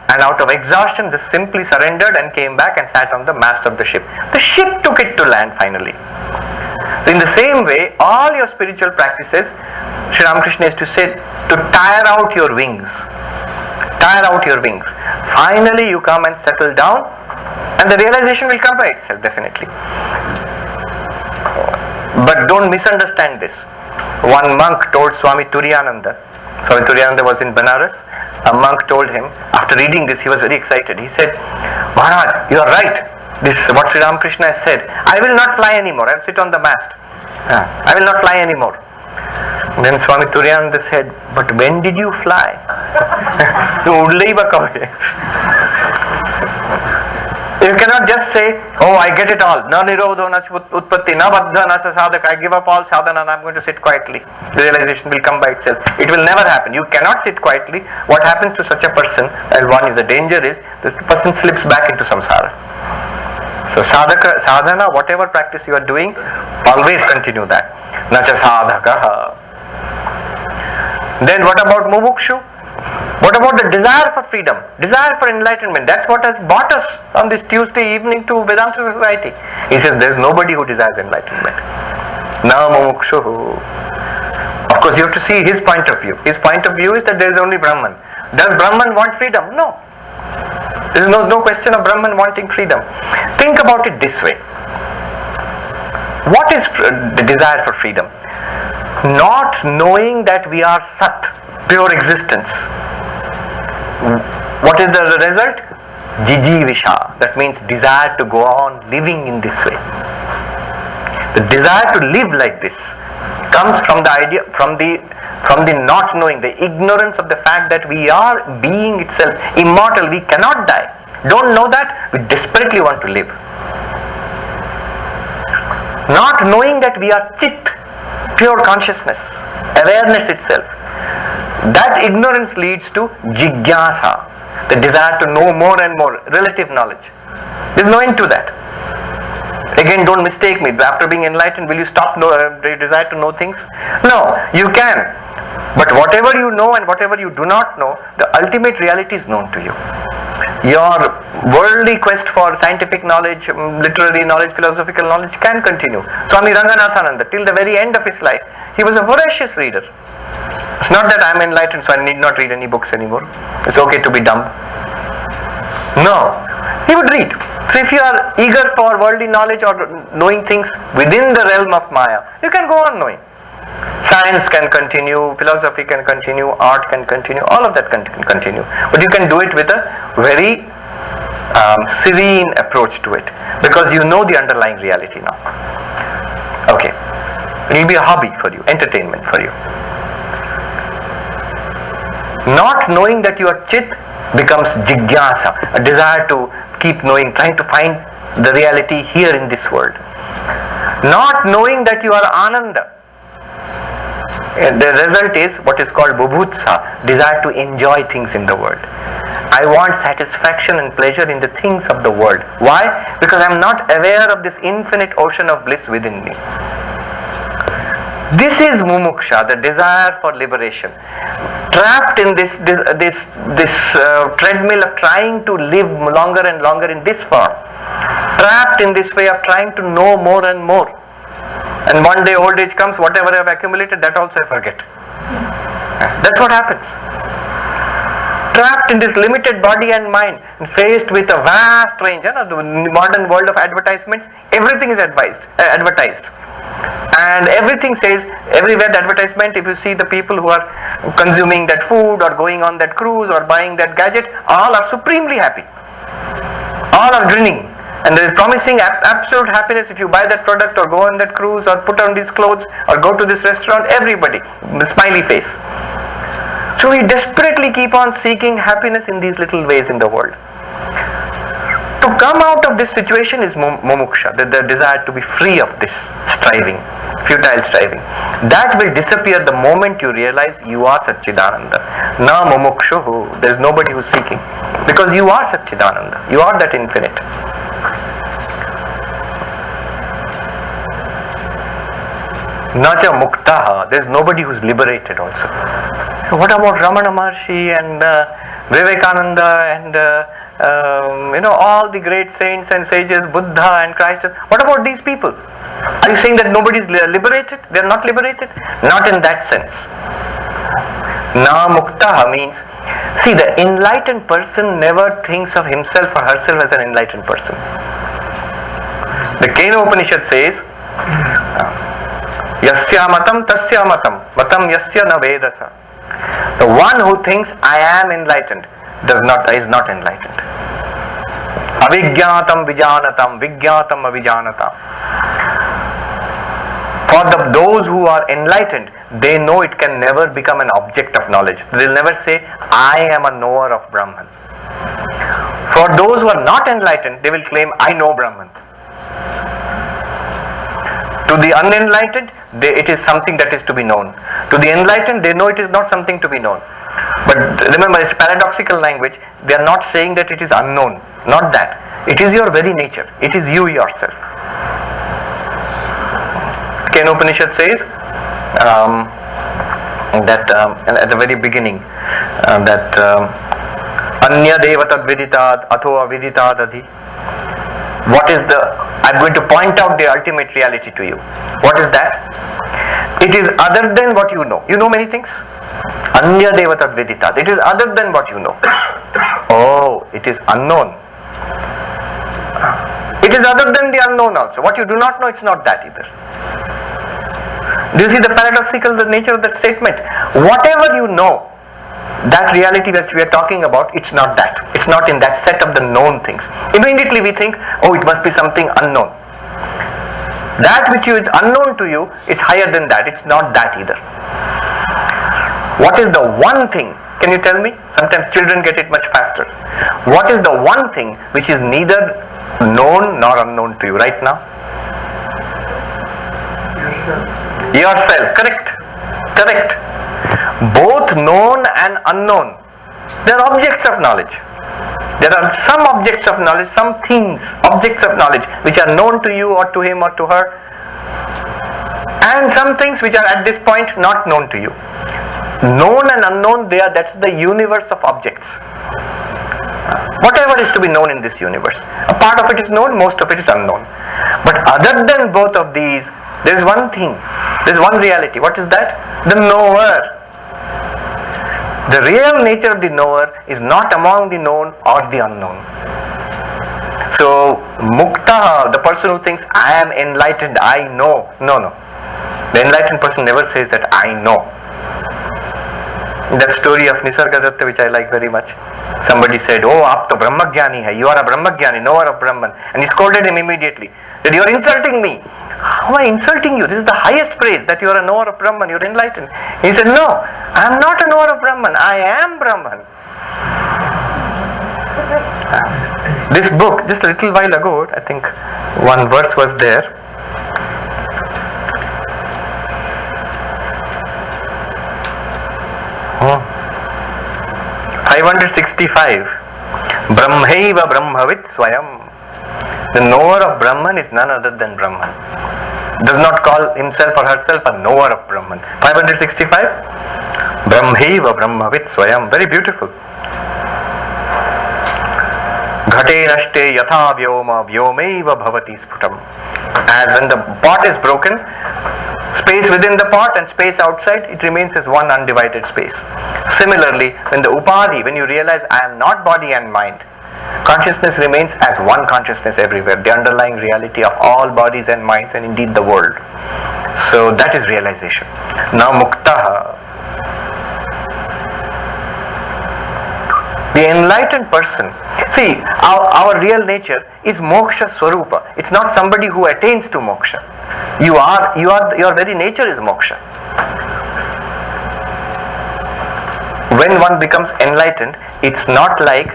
and out of exhaustion just simply surrendered and came back and sat on the mast of the ship. The ship took it to land finally. So in the same way, all your spiritual practices, Sri Ramakrishna is to say, to tire out your wings. Tire out your wings. Finally you come and settle down, and the realization will come by itself, definitely. But don't misunderstand this. One monk told Swami Turiyananda, Swami Turiyananda was in Benares, a monk told him, after reading this he was very excited. He said, Maharaj, you are right. This is what Sri Ramakrishna has said. I will not fly anymore. I will sit on the mast. I will not fly anymore. Then Swami Turiyananda said, but when did you fly? You cannot just say, oh, I get it all. Na nirodho na utpatti, na baddha na sadhaka. I give up all sadhana and I am going to sit quietly. The realization will come by itself. It will never happen. You cannot sit quietly. What happens to such a person, I'll warn you, the danger is, this person slips back into samsara. So sadhana, whatever practice you are doing, always continue that. Nacha sadhaka. Then what about mumukshu? What about the desire for freedom, desire for enlightenment? That's what has brought us on this Tuesday evening to Vedanta Society. He says there is nobody who desires enlightenment. Na mumukshu. Of course you have to see his point of view. His point of view is that there is only Brahman. Does Brahman want freedom? No. There is no question of Brahman wanting freedom. Think about it this way. What is the desire for freedom? Not knowing that we are Sat, pure existence. What is the result? Jijivisha. That means desire to go on living in this way. The desire to live like this comes from the idea, from the not knowing, the ignorance of the fact that we are being itself, immortal, we cannot die. Don't know that, we desperately want to live. Not knowing that we are Chit, pure consciousness, awareness itself. That ignorance leads to jigyasa, the desire to know more and more, relative knowledge. There is no end to that. Again, don't mistake me. After being enlightened, will you stop desire to know things? No, you can. But whatever you know and whatever you do not know, the ultimate reality is known to you. Your worldly quest for scientific knowledge, literary knowledge, philosophical knowledge can continue. Swami Ranganathananda, till the very end of his life, he was a voracious reader. It's not that I am enlightened so I need not read any books anymore. It's okay to be dumb. No, he would read. So if you are eager for worldly knowledge or knowing things within the realm of Maya, you can go on knowing. Science can continue, philosophy can continue, art can continue, all of that can continue. But you can do it with a very serene approach to it, because you know the underlying reality now. Okay. It will be a hobby for you, entertainment for you. Not knowing that you are Chit becomes jigyasa, a desire to keep knowing, trying to find the reality here in this world. Not knowing that you are Ananda. The result is what is called bubhutsa, desire to enjoy things in the world. I want satisfaction and pleasure in the things of the world. Why? Because I am not aware of this infinite ocean of bliss within me. This is mumuksha, the desire for liberation. Trapped in this treadmill of trying to live longer and longer in this form. Trapped in this way of trying to know more and more. And one day old age comes, whatever I have accumulated, that also I forget. That's what happens. Trapped in this limited body and mind, faced with a vast range, the modern world of advertisements, everything is advertised. And everything says, everywhere the advertisement, if you see the people who are consuming that food or going on that cruise or buying that gadget, all are supremely happy. All are grinning. And they are promising absolute happiness if you buy that product or go on that cruise or put on these clothes or go to this restaurant, everybody, smiley face. So we desperately keep on seeking happiness in these little ways in the world. To come out of this situation is mumuksha, the desire to be free of this striving, futile striving. That will disappear the moment you realize you are Satchidananda. Na mumukshuhu, there is nobody who is seeking. Because you are Satchidananda, you are that infinite. Nacha muktaha, there is nobody who is liberated also. What about Ramana Maharshi and Vivekachudamani and all the great saints and sages, Buddha and Christ? What about these people? Are you saying that nobody is liberated? They are not liberated? Not in that sense. Na muktaha means, see, the enlightened person never thinks of himself or herself as an enlightened person. The Kena Upanishad says, Yasya matam tasya matam, matam yasya na vedasa. The one who thinks I am enlightened is not enlightened. Avijñātam vijñānatam, vijñātam avijñānatam. For those who are enlightened, they know it can never become an object of knowledge. They will never say, I am a knower of Brahman. For those who are not enlightened, they will claim, I know Brahman. To the unenlightened, it is something that is to be known. To the enlightened, they know it is not something to be known. But remember, it's paradoxical language. They are not saying that it is unknown. Not that. It is your very nature. It is you yourself. Kena Upanishad says that at the very beginning that Anya devatad viditad atho aviditad adhi. What is I'm going to point out the ultimate reality to you. What is that? It is other than what you know. You know many things. Anya devatad viditad. It is other than what you know. Oh, it is unknown. It is other than the unknown also. What you do not know, it's not that either. Do you see the paradoxical nature of that statement? Whatever you know, that reality that we are talking about, it's not that. It's not in that set of the known things. Immediately we think, oh, it must be something unknown. That which is unknown to you is higher than that. It's not that either. What is the one thing? Can you tell me? Sometimes children get it much faster. What is the one thing which is neither known nor unknown to you right now? Yourself. Correct. Correct. Both known and unknown, they are objects of knowledge. There are some objects of knowledge, some things, objects of knowledge, which are known to you or to him or to her, and some things which are at this point not known to you. Known and unknown, that's the universe of objects. Whatever is to be known in this universe. A part of it is known, most of it is unknown. But other than both of these, there is one thing, there is one reality. What is that? The knower. The real nature of the knower is not among the known or the unknown. So, mukta, the person who thinks, I am enlightened, I know. No. The enlightened person never says that I know. That story of Nisargadatta, which I like very much. Somebody said, oh, aap to Brahmagyani hai, you are a Brahmagyani, knower of Brahman. And he scolded him immediately. That you are insulting me. How am I insulting you? This is the highest praise, that you are a knower of Brahman, you are enlightened. He said, no, I am not a knower of Brahman, I am Brahman. This book, just a little while ago, I think one verse was there. 565. Brahmaiva Brahmavit Swayam. The knower of Brahman is none other than Brahman. Does not call himself or herself a knower of Brahman. 565. Brahmaiva Brahmavit Swayam. Very beautiful. Ghate nashte yatha vyoma vyomaiva bhavati sputam. As when the pot is broken, space within the pot and space outside, it remains as one undivided space. Similarly, when the upadhi, when you realize I am not body and mind, consciousness remains as one consciousness everywhere, the underlying reality of all bodies and minds and indeed the world. So that is realization. Now muktaha. The enlightened person, see, our real nature is moksha swarupa. It's not somebody who attains to moksha. Your very nature is moksha. When one becomes enlightened, it's not like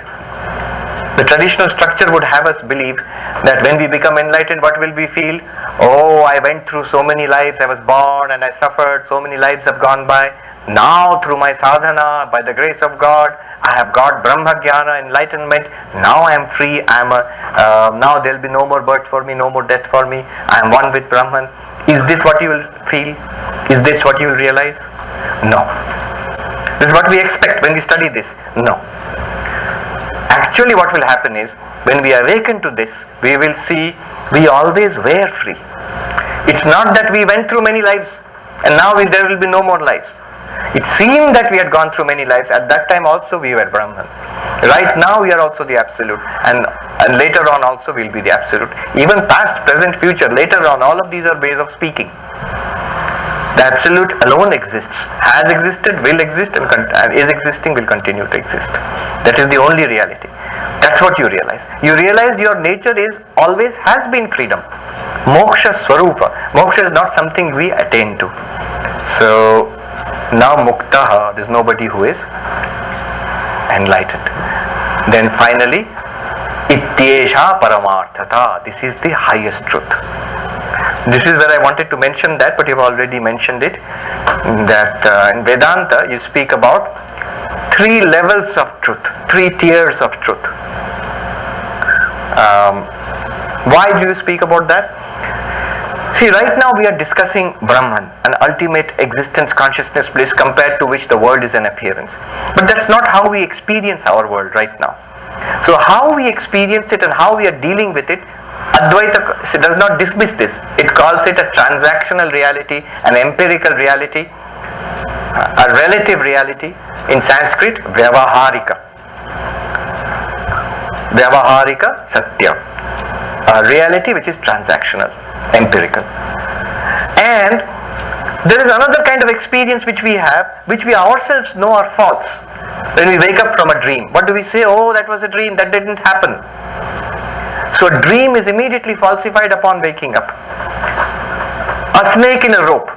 the traditional structure would have us believe that when we become enlightened, what will we feel? Oh, I went through so many lives, I was born and I suffered, so many lives have gone by. Now through my sadhana, by the grace of God, I have got Brahma Jnana, enlightenment. Now I am free. Now there will be no more birth for me, no more death for me. I am one with Brahman. Is this what you will feel? Is this what you will realize? No. This is what we expect when we study this. No. Actually what will happen is, when we awaken to this, we will see we always were free. It's not that we went through many lives and now there will be no more lives. It seemed that we had gone through many lives. At that time also we were Brahman. Right now we are also the Absolute, and later on also we will be the Absolute. Even past, present, future, later on, all of these are ways of speaking. The Absolute alone exists, has existed, will exist, and is existing, will continue to exist. That is the only reality. That's what you realize. You realize your nature is always has been freedom. Moksha Swarupa. Moksha is not something we attain to. So now muktaha, there is nobody who is enlightened. Then finally, ityesha paramarthata. This is the highest truth. This is where I wanted to mention that, but you have already mentioned it. That in Vedanta you speak about 3 levels of truth, 3 tiers of truth. Why do you speak about that? See, right now we are discussing Brahman, an ultimate existence, consciousness, bliss, compared to which the world is an appearance. But that's not how we experience our world right now. So how we experience it and how we are dealing with it, Advaita does not dismiss this. It calls it a transactional reality, an empirical reality, a relative reality. In Sanskrit, Vyavaharika. Vyavaharika Satya. A reality which is transactional, empirical. And there is another kind of experience which we have, which we ourselves know are false. When we wake up from a dream, what do we say? Oh, that was a dream, that didn't happen. So a dream is immediately falsified upon waking up. A snake in a rope,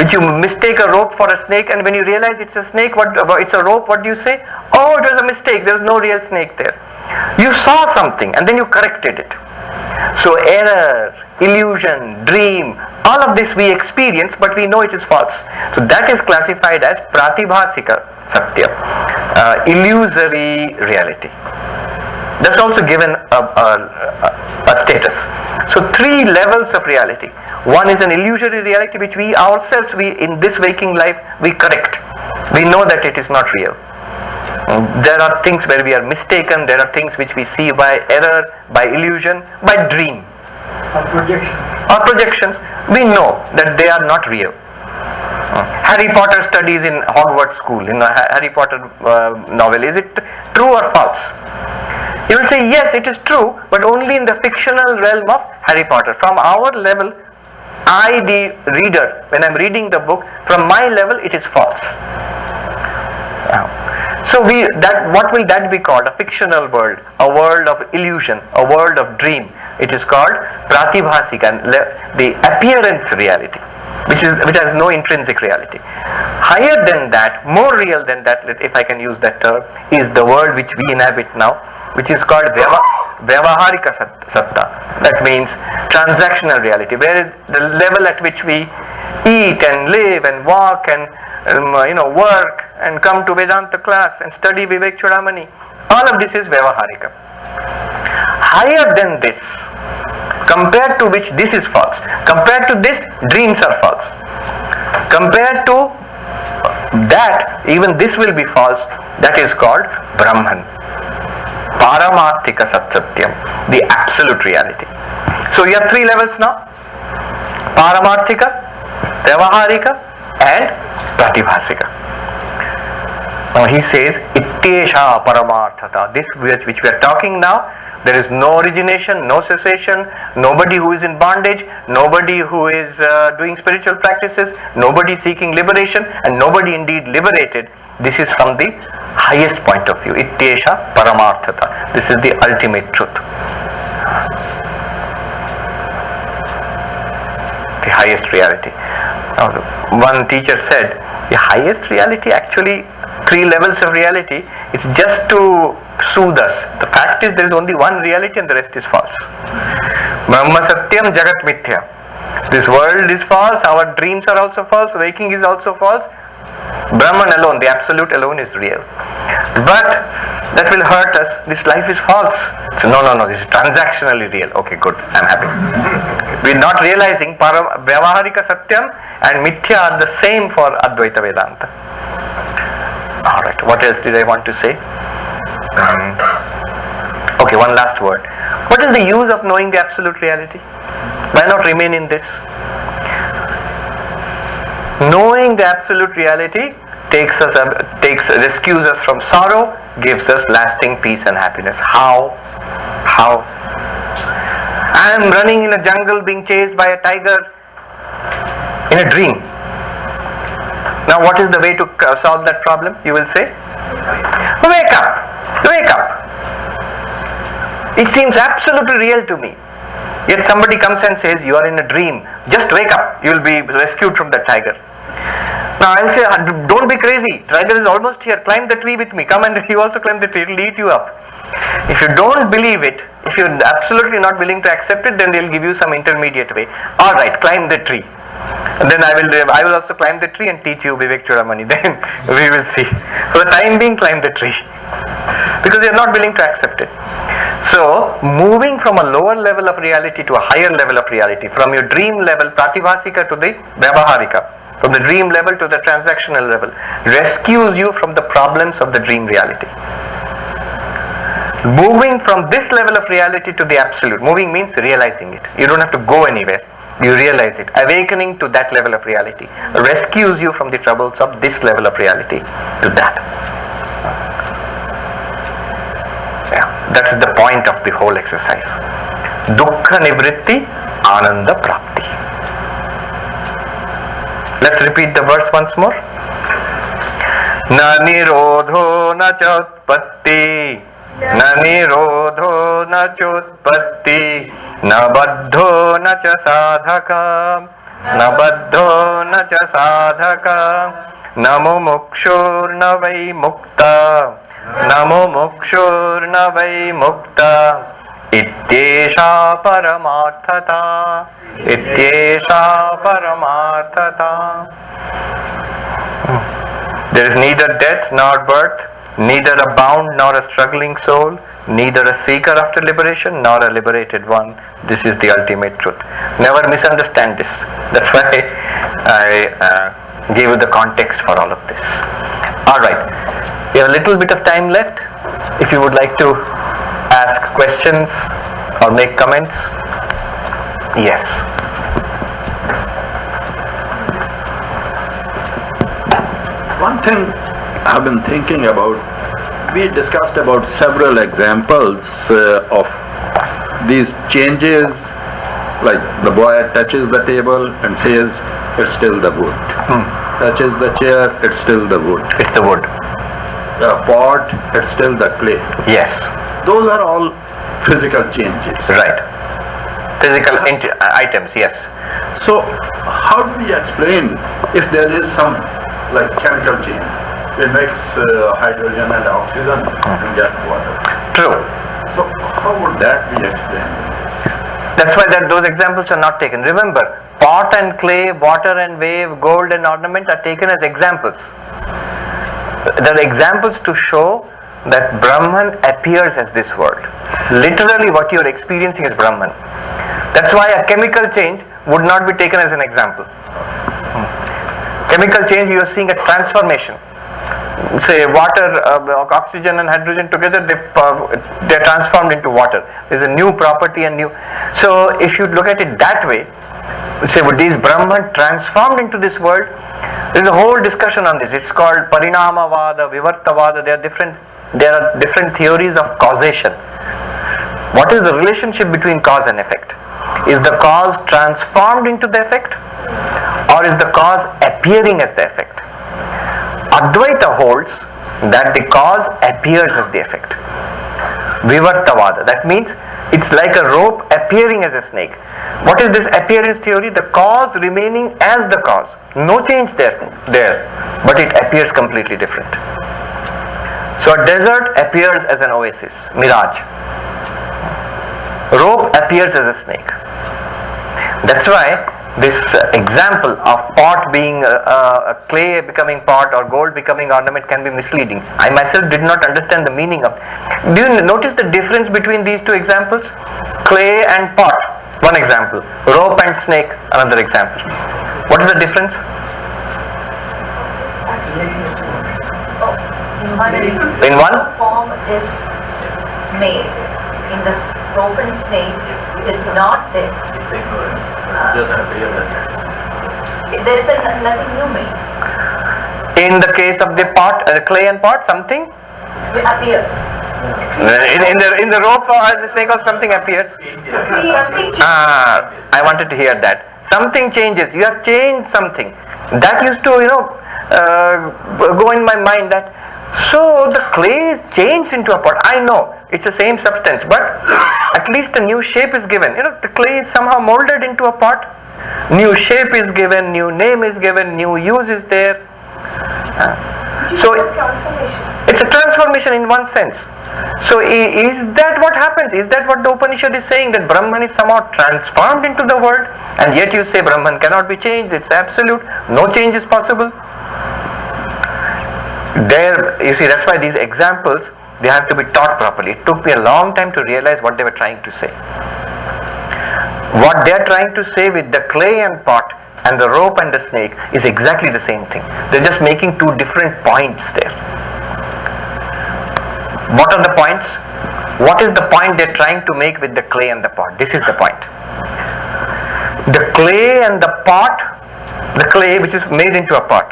which you mistake a rope for a snake, and when you realize it's a snake, it's a rope, what do you say? Oh, it was a mistake, there was no real snake there. You saw something and then you corrected it. So error, illusion, dream, all of this we experience, but we know it is false. So that is classified as pratibhasika satya, illusory reality. That's also given a status. So 3 levels of reality. One is an illusory reality which we ourselves, in this waking life, we correct. We know that it is not real. There are things where we are mistaken, there are things which we see by error, by illusion, by dream. Or projections. We know that they are not real. Harry Potter studies in Hogwarts school, in a Harry Potter novel. Is it true or false? You will say, yes, it is true, but only in the fictional realm of Harry Potter. From our level, I, the reader, when I am reading the book, from my level, it is false. So what will that be called? A fictional world, a world of illusion, a world of dream. It is called pratibhasika, the appearance reality, which has no intrinsic reality. Higher than that, more real than that, if I can use that term, is the world which we inhabit now, which is called Vyavaharika Satta. That means transactional reality, where is the level at which we eat and live and walk and work and come to Vedanta class and study Vivekachudamani. All of this is Vyavaharika. Higher than this, compared to which this is false. Compared to this, dreams are false. Compared to that, even this will be false. That is called Brahman. Paramarthika Satsatyam, the absolute reality. So you have three levels now: Paramarthika, Vyavaharika and Pratibhasika. Now he says, Ityesha Paramarthata. This which we are talking now, there is no origination, no cessation, nobody who is in bondage, nobody who is doing spiritual practices, nobody seeking liberation, and nobody indeed liberated. This is from the highest point of view. Ityesha Paramarthata. This is the ultimate truth. The highest reality. Now, one teacher said, the highest reality, actually 3 levels of reality, it's just to soothe us. The fact is, there is only one reality and the rest is false. Brahma Satyam Jagat Mithya. This world is false, our dreams are also false, waking is also false. Brahman alone, the absolute alone is real. But that will hurt us. This life is false. So no, this is transactionally real. Okay, good, I'm happy. We're not realizing Vyavaharika Satyam and Mithya are the same for Advaita Vedanta. Alright, what else did I want to say? Okay, one last word. What is the use of knowing the absolute reality? Why not remain in this? Knowing the absolute reality rescues us from sorrow, gives us lasting peace and happiness. How? I am running in a jungle being chased by a tiger in a dream. Now what is the way to solve that problem? You will say, wake up. It seems absolutely real to me. Yet somebody comes and says, you are in a dream. Just wake up. You will be rescued from the tiger. Now I'll say, don't be crazy. Tiger is almost here. Climb the tree with me. Come and you also climb the tree. It will eat you up. If you don't believe it, if you're absolutely not willing to accept it, then they'll give you some intermediate way. Alright, climb the tree. And then I will also climb the tree and teach you Vivekachudamani. Then we will see. For the time being, climb the tree. Because you're not willing to accept it. So, moving from a lower level of reality to a higher level of reality, from your dream level, Pratibhasika, to the Vyavaharika, from the dream level to the transactional level, rescues you from the problems of the dream reality. Moving from this level of reality to the absolute, moving means realizing it. You don't have to go anywhere. You realize it. Awakening to that level of reality rescues you from the troubles of this level of reality to that. That is the point of the whole exercise. Dukkha nivritti, ananda prapti. Let's repeat the verse once more. Na nirodho na cha utpatti, na nirodho na cha utpatti, na baddho na cha sadhaka, na baddho na cha sadhaka, namo mokshur na vai mukta, namo mokshur na vai mukta, ityesha paramarthata, ityesha paramarthata. There is neither death nor birth, neither a bound nor a struggling soul, neither a seeker after liberation nor a liberated one. This is the ultimate truth. Never misunderstand this. That's why I gave you the context for all of this. Alright, we have a little bit of time left. If you would like to ask questions or make comments. Yes. One thing I've been thinking about, we discussed about several examples of these changes, like the boy touches the table and says, it's still the wood. Touches the chair, it's still the wood. It's the wood. The pot, it's still the clay. Yes. Those are all physical changes. Right. Physical items, yes. So, how do we explain if there is some like chemical change? It makes hydrogen and oxygen and get water. True. So how would that be explained? That's why those examples are not taken. Remember, pot and clay, water and wave, gold and ornament are taken as examples. They are examples to show that Brahman appears as this world. Literally what you are experiencing is Brahman. That's why a chemical change would not be taken as an example. Chemical change, you are seeing a transformation. Say water, oxygen and hydrogen together, they are transformed into water. There is a new property and new. So if you look at it that way, say what these Brahman transformed into this world, there is a whole discussion on this. It's called Parinamavada, Vivartavada. There are different theories of causation. What is the relationship between cause and effect? Is the cause transformed into the effect, or is the cause appearing as the effect? Advaita holds that the cause appears as the effect. Vivartavada, that means it's like a rope appearing as a snake. What is this appearance theory? The cause remaining as the cause. No change there, but it appears completely different. So a desert appears as an oasis, mirage. Rope appears as a snake. That's why this example of pot being clay becoming pot or gold becoming ornament can be misleading. I myself did not understand the meaning of. Do you notice the difference between these two examples? Clay and pot, one example. Rope and snake, another example. What is the difference? In one form is made. In the rope and snake, it is not there. There is nothing new made. In the case of the pot, clay and pot, something appears. In the rope or the snake or something appears. I wanted to hear that. Something changes. You have changed something. That used to go in my mind that so the clay is changed into a pot. I know it's the same substance, but at least a new shape is given. The clay is somehow molded into a pot. New shape is given, new name is given, new use is there. So it's a transformation in one sense. So is that what happens? Is that what the Upanishad is saying? That Brahman is somehow transformed into the world, and yet you say Brahman cannot be changed, it's absolute, no change is possible. There, you see, that's why these examples, they have to be taught properly. It took me a long time to realize what they were trying to say. What they are trying to say with the clay and pot and the rope and the snake is exactly the same thing. They're just making two different points there. What are the points? What is the point they're trying to make with the clay and the pot? This is the point. The clay and the pot, the clay which is made into a pot,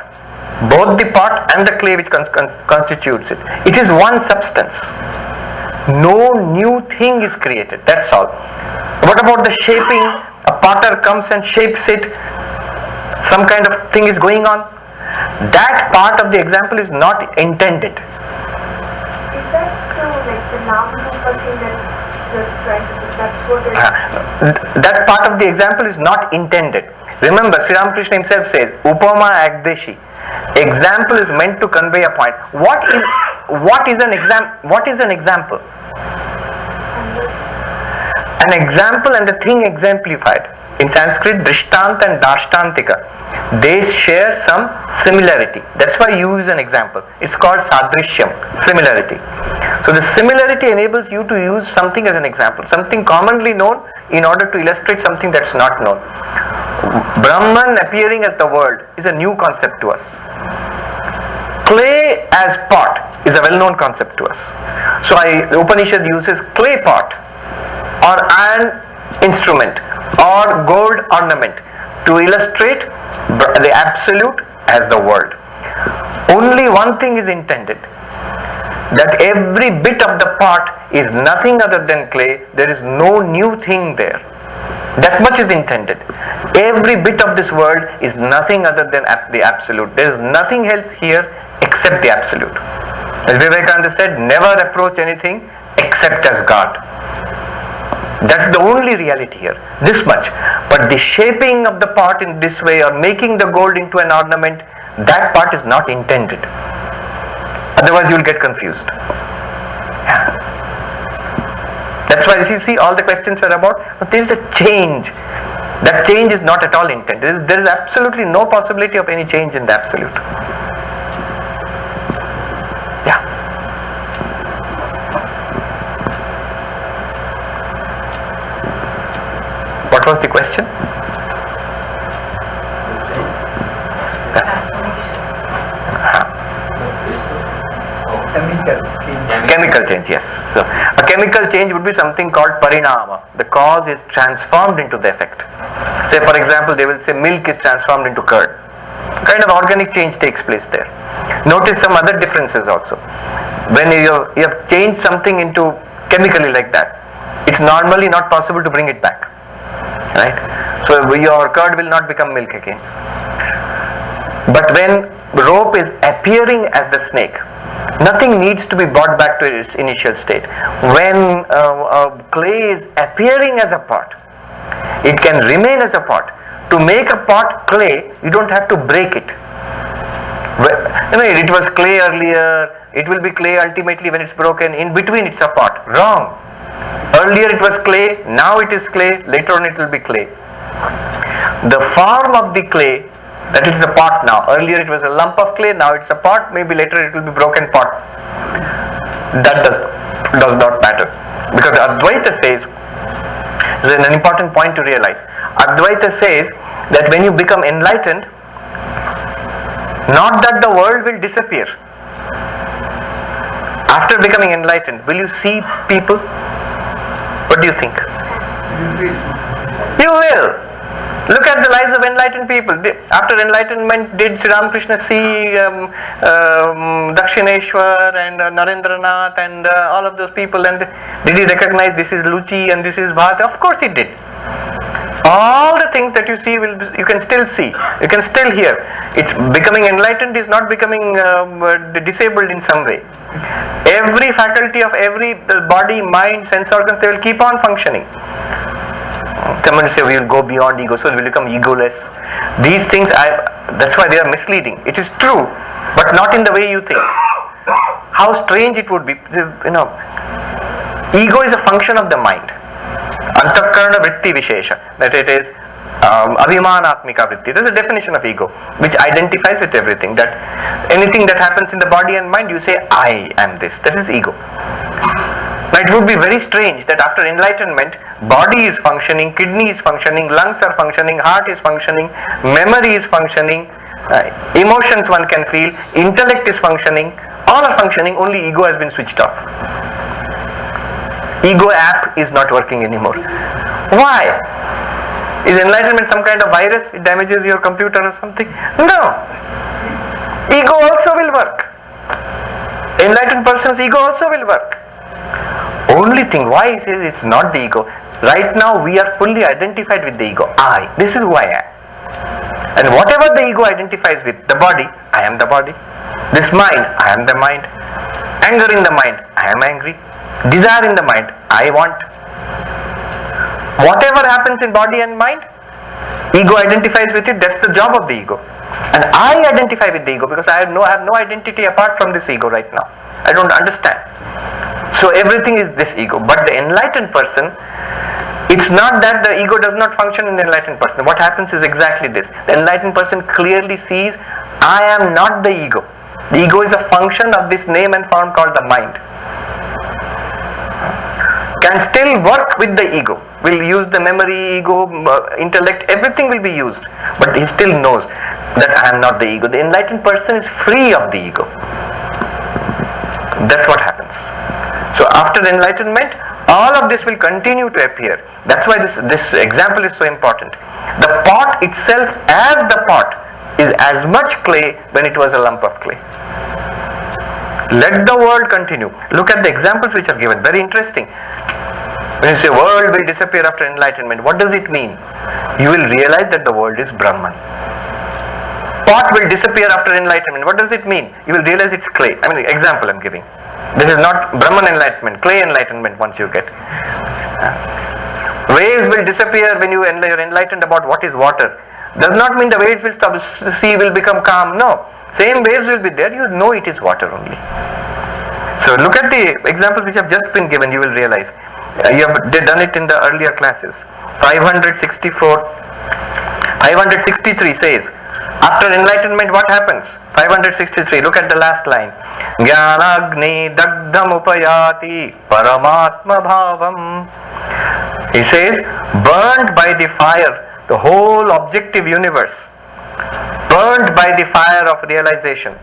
both the pot and the clay which constitutes it, it is one substance. No new thing is created, that's all. What about the shaping? A potter comes and shapes it, some kind of thing is going on. That part of the example is not intended. Is that like the Ramakrishna thing that you're trying to do? That's what it is. That part of the example is not intended. Remember, Sri Ramakrishna himself says, Upama Agdeshi. Example is meant to convey a point. What is an example? An example and the thing exemplified. In Sanskrit, Drishtanta and Dashtantika, they share some similarity. That's why you use an example. It's called Sadrishyam, similarity. So the similarity enables you to use something as an example, something commonly known in order to illustrate something that's not known. Brahman appearing as the world is a new concept to us. Clay as pot is a well-known concept to us. So the Upanishad uses clay pot or an instrument or gold ornament to illustrate the absolute as the world. Only one thing is intended, that every bit of the pot is nothing other than clay. There is no new thing there. That much is intended. Every bit of this world is nothing other than the absolute. There is nothing else here except the absolute. As Vivekananda said, never approach anything except as God. That's the only reality here, this much. But the shaping of the pot in this way or making the gold into an ornament, that part is not intended. Otherwise you will get confused. That's why if you see all the questions are about, but there is a change. That change is not at all intent. There is absolutely no possibility of any change in the absolute. Yeah. What was the question? Chemical change, yes. So, a chemical change would be something called parinama. The cause is transformed into the effect. Say, for example, they will say milk is transformed into curd. Kind of organic change takes place there. Notice some other differences also. When you have changed something into chemically like that, it's normally not possible to bring it back. Right? So your curd will not become milk again. But when rope is appearing as the snake, nothing needs to be brought back to its initial state. When clay is appearing as a pot, it can remain as a pot. To make a pot clay, you don't have to break it. It was clay earlier, it will be clay ultimately when it's broken. In between it's a pot. Wrong. Earlier it was clay, now it is clay, later on it will be clay. The form of the clay, that is a pot now. Earlier it was a lump of clay, now it's a pot, maybe later it will be broken pot. That does not matter. Because Advaita says, this is an important point to realize. Advaita says that when you become enlightened, not that the world will disappear. After becoming enlightened, will you see people? What do you think? You will. Look at the lives of enlightened people. After enlightenment, did Sri Ramakrishna see Dakshineshwar and Narendranath and all of those people? And did he recognize this is Luchi and this is Bhat? Of course he did. All the things that you see, you can still see. You can still hear. It's becoming enlightened is not becoming disabled in some way. Every faculty of every body, mind, sense organs, they will keep on functioning. Someone say we will go beyond ego, so we will become egoless. These things, that's why they are misleading. It is true, but not in the way you think. How strange it would be. Ego is a function of the mind. Antakarana vritti vishesha. That it is abhimanatmika vritti. This is a definition of ego, which identifies with everything. That anything that happens in the body and mind, you say, I am this. That is ego. Now it would be very strange that after enlightenment, body is functioning, kidney is functioning, lungs are functioning, heart is functioning, memory is functioning, emotions one can feel, intellect is functioning, all are functioning, only ego has been switched off. Ego app is not working anymore. Why? Is enlightenment some kind of virus? It damages your computer or something? No. Ego also will work. Enlightened person's ego also will work. Only thing, why he says it's not the ego. Right now we are fully identified with the ego. I. This is who I am. And whatever the ego identifies with, the body, I am the body. This mind, I am the mind. Anger in the mind, I am angry. Desire in the mind, I want. Whatever happens in body and mind, ego identifies with it. That's the job of the ego. And I identify with the ego because I have no identity apart from this ego right now. I don't understand. So everything is this ego. But the enlightened person, it's not that the ego does not function in the enlightened person. What happens is exactly this. The enlightened person clearly sees, I am not the ego. The ego is a function of this name and form called the mind. Can still work with the ego. Will use the memory, ego, intellect, everything will be used. But he still knows that I am not the ego. The enlightened person is free of the ego. That's what happens. So after enlightenment, all of this will continue to appear. That's why this example is so important. The pot itself as the pot is as much clay when it was a lump of clay. Let the world continue. Look at the examples which are given. Very interesting. When you say world will disappear after enlightenment, what does it mean? You will realize that the world is Brahman. Pot will disappear after enlightenment. What does it mean? You will realize it's clay. I mean, example I'm giving. This is not Brahman enlightenment, clay enlightenment once you get. Waves will disappear when you're enlightened about what is water. Does not mean the waves will stop, the sea will become calm. No. Same waves will be there, you know it is water only. So look at the examples which have just been given, you will realize. They done it in the earlier classes. 563 says, after enlightenment what happens? 563, look at the last line. Jnanagni dagdham upayati paramatma bhavam. He says, burned by the fire, the whole objective universe, burned by the fire of realization.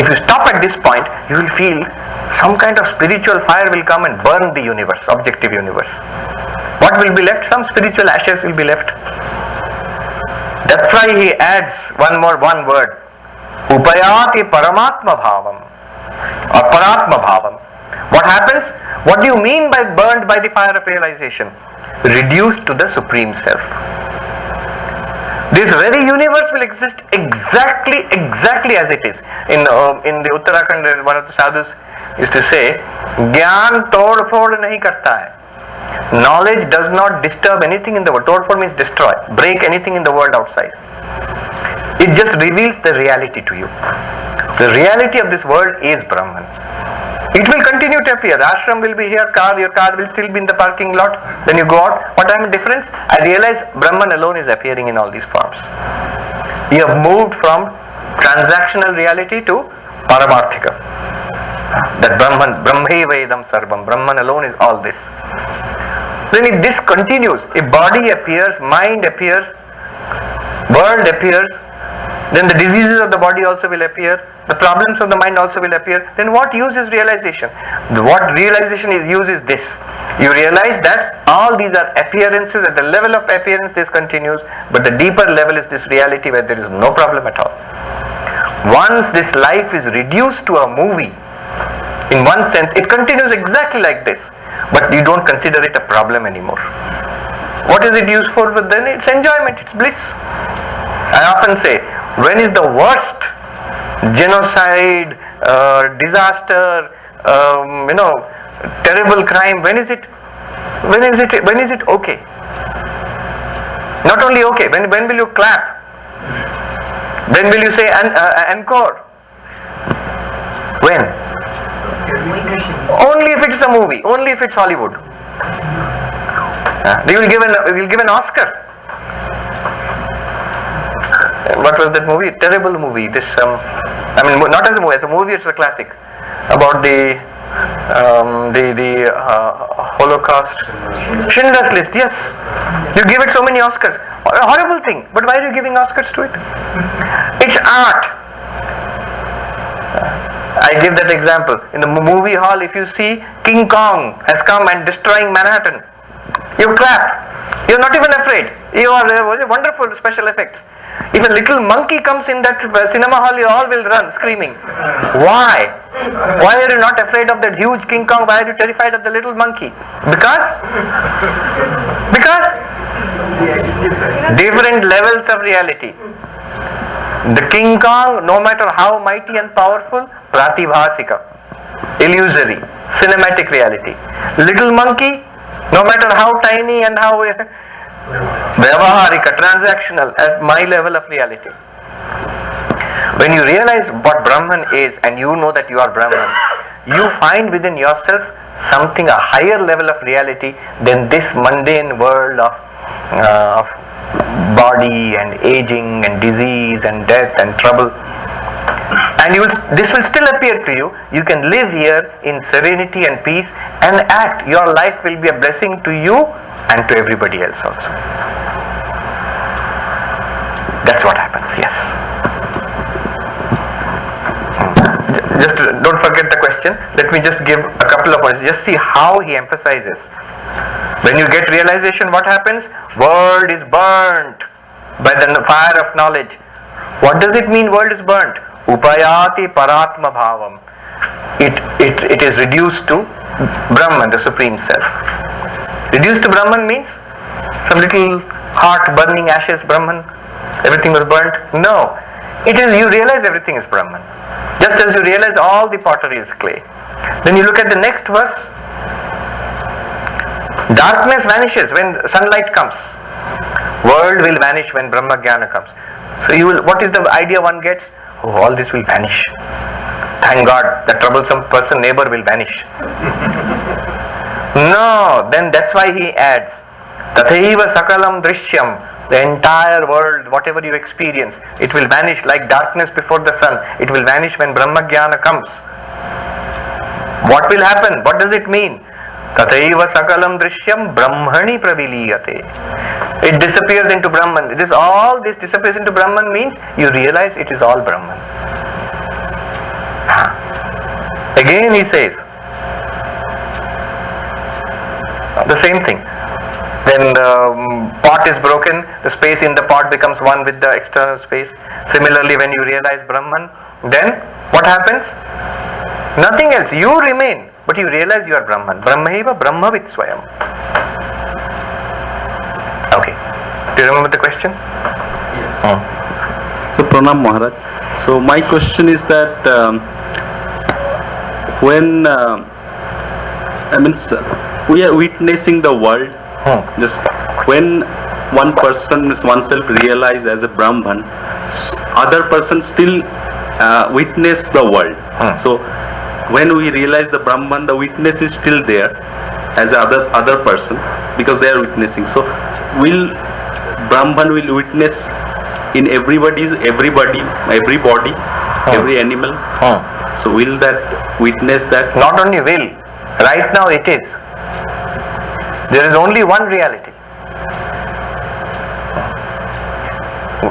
If you stop at this point, you will feel some kind of spiritual fire will come and burn the universe, objective universe. What will be left? Some spiritual ashes will be left. That's why he adds one word. Upayati paramatma bhavam or paratma bhavam. What happens? What do you mean by burned by the fire of realization? Reduced to the Supreme Self. This very universe will exist exactly as it is. In the Uttarakhand, one of the sadhus used to say, Gyan tod phod nahi karta hai. Knowledge does not disturb anything in the world. Tod phod means destroy, break anything in the world outside. It just reveals the reality to you. The reality of this world is Brahman. It will continue to appear. The ashram will be here, your car will still be in the parking lot. Then you go out. What time is difference? I realize Brahman alone is appearing in all these forms. You have moved from transactional reality to Paramarthika. That Brahman, Brahmeva idam sarvam. Brahman alone is all this. Then if this continues, if body appears, mind appears, world appears, then the diseases of the body also will appear, the problems of the mind also will appear. Then what use is realization? What realization is use is this. You realize that all these are appearances. At the level of appearance this continues, but the deeper level is this reality where there is no problem at all. Once this life is reduced to a movie, in one sense it continues exactly like this, but you don't consider it a problem anymore. What is it used for? But then it's enjoyment, it's bliss. I often say, when is the worst genocide, disaster, terrible crime? When is it okay? Not only okay. When will you clap? When will you say encore? When? Only if it's a movie. Only if it's Hollywood. They will give an Oscar. What was that movie? Terrible movie. This not as a movie. As a movie, it's a classic about the Holocaust. Schindler's List. Yes, you give it so many Oscars. A horrible thing. But why are you giving Oscars to it? It's art. I give that example. In the movie hall, if you see King Kong has come and destroying Manhattan, you clap. You're not even afraid. You are wonderful special effects. If a little monkey comes in that cinema hall, you all will run screaming. Why? Why are you not afraid of that huge King Kong? Why are you terrified of the little monkey? Because different levels of reality. The King Kong, no matter how mighty and powerful, pratibhasika, illusory, cinematic reality. Little monkey, no matter how tiny and how vyavaharika, transactional, at my level of reality. When you realize what Brahman is and you know that you are Brahman, you find within yourself something, a higher level of reality than this mundane world of body and aging and disease and death and trouble. And this will still appear to you. You can live here in serenity and peace and act. Your life will be a blessing to you and to everybody else also. That's what happens, yes. Just don't forget the question. Let me just give a couple of points. Just see how he emphasizes. When you get realization, what happens? World is burnt by the fire of knowledge. What does it mean world is burnt? Upayati paratma bhavam. It is reduced to Brahman, the Supreme Self. Reduced to Brahman means some little heart burning ashes, Brahman, everything was burnt. No, it is you realize everything is Brahman. Just as you realize all the pottery is clay. Then you look at the next verse. Darkness vanishes when sunlight comes. World will vanish when Brahma Jnana comes. So what is the idea one gets? Oh, all this will vanish. Thank God, the troublesome person neighbor will vanish. No, then that's why he adds, Tathaiva sakalam drishyam, the entire world, whatever you experience, it will vanish like darkness before the sun. It will vanish when Brahma-jnana comes. What will happen? What does it mean? Tathaiva sakalam drishyam brahmani praviliyate. It disappears into Brahman. This disappears into Brahman means you realize it is all Brahman. Again he says the same thing. When the pot is broken, the space in the pot becomes one with the external space. Similarly, when you realize Brahman, then what happens? Nothing else. You remain, but you realize you are Brahman. Brahmaiva Brahmavit Swayam. Okay. Do you remember the question? Yes. So Pranam Maharaj. So my question is that when we are witnessing the world, just when one person is oneself realized as a Brahman, other person still witness the world. So when we realize the Brahman, the witness is still there as other person because they are witnessing. So will Brahman will witness in every body, every animal. So will that witness that? Not only will, right now it is. There is only one reality.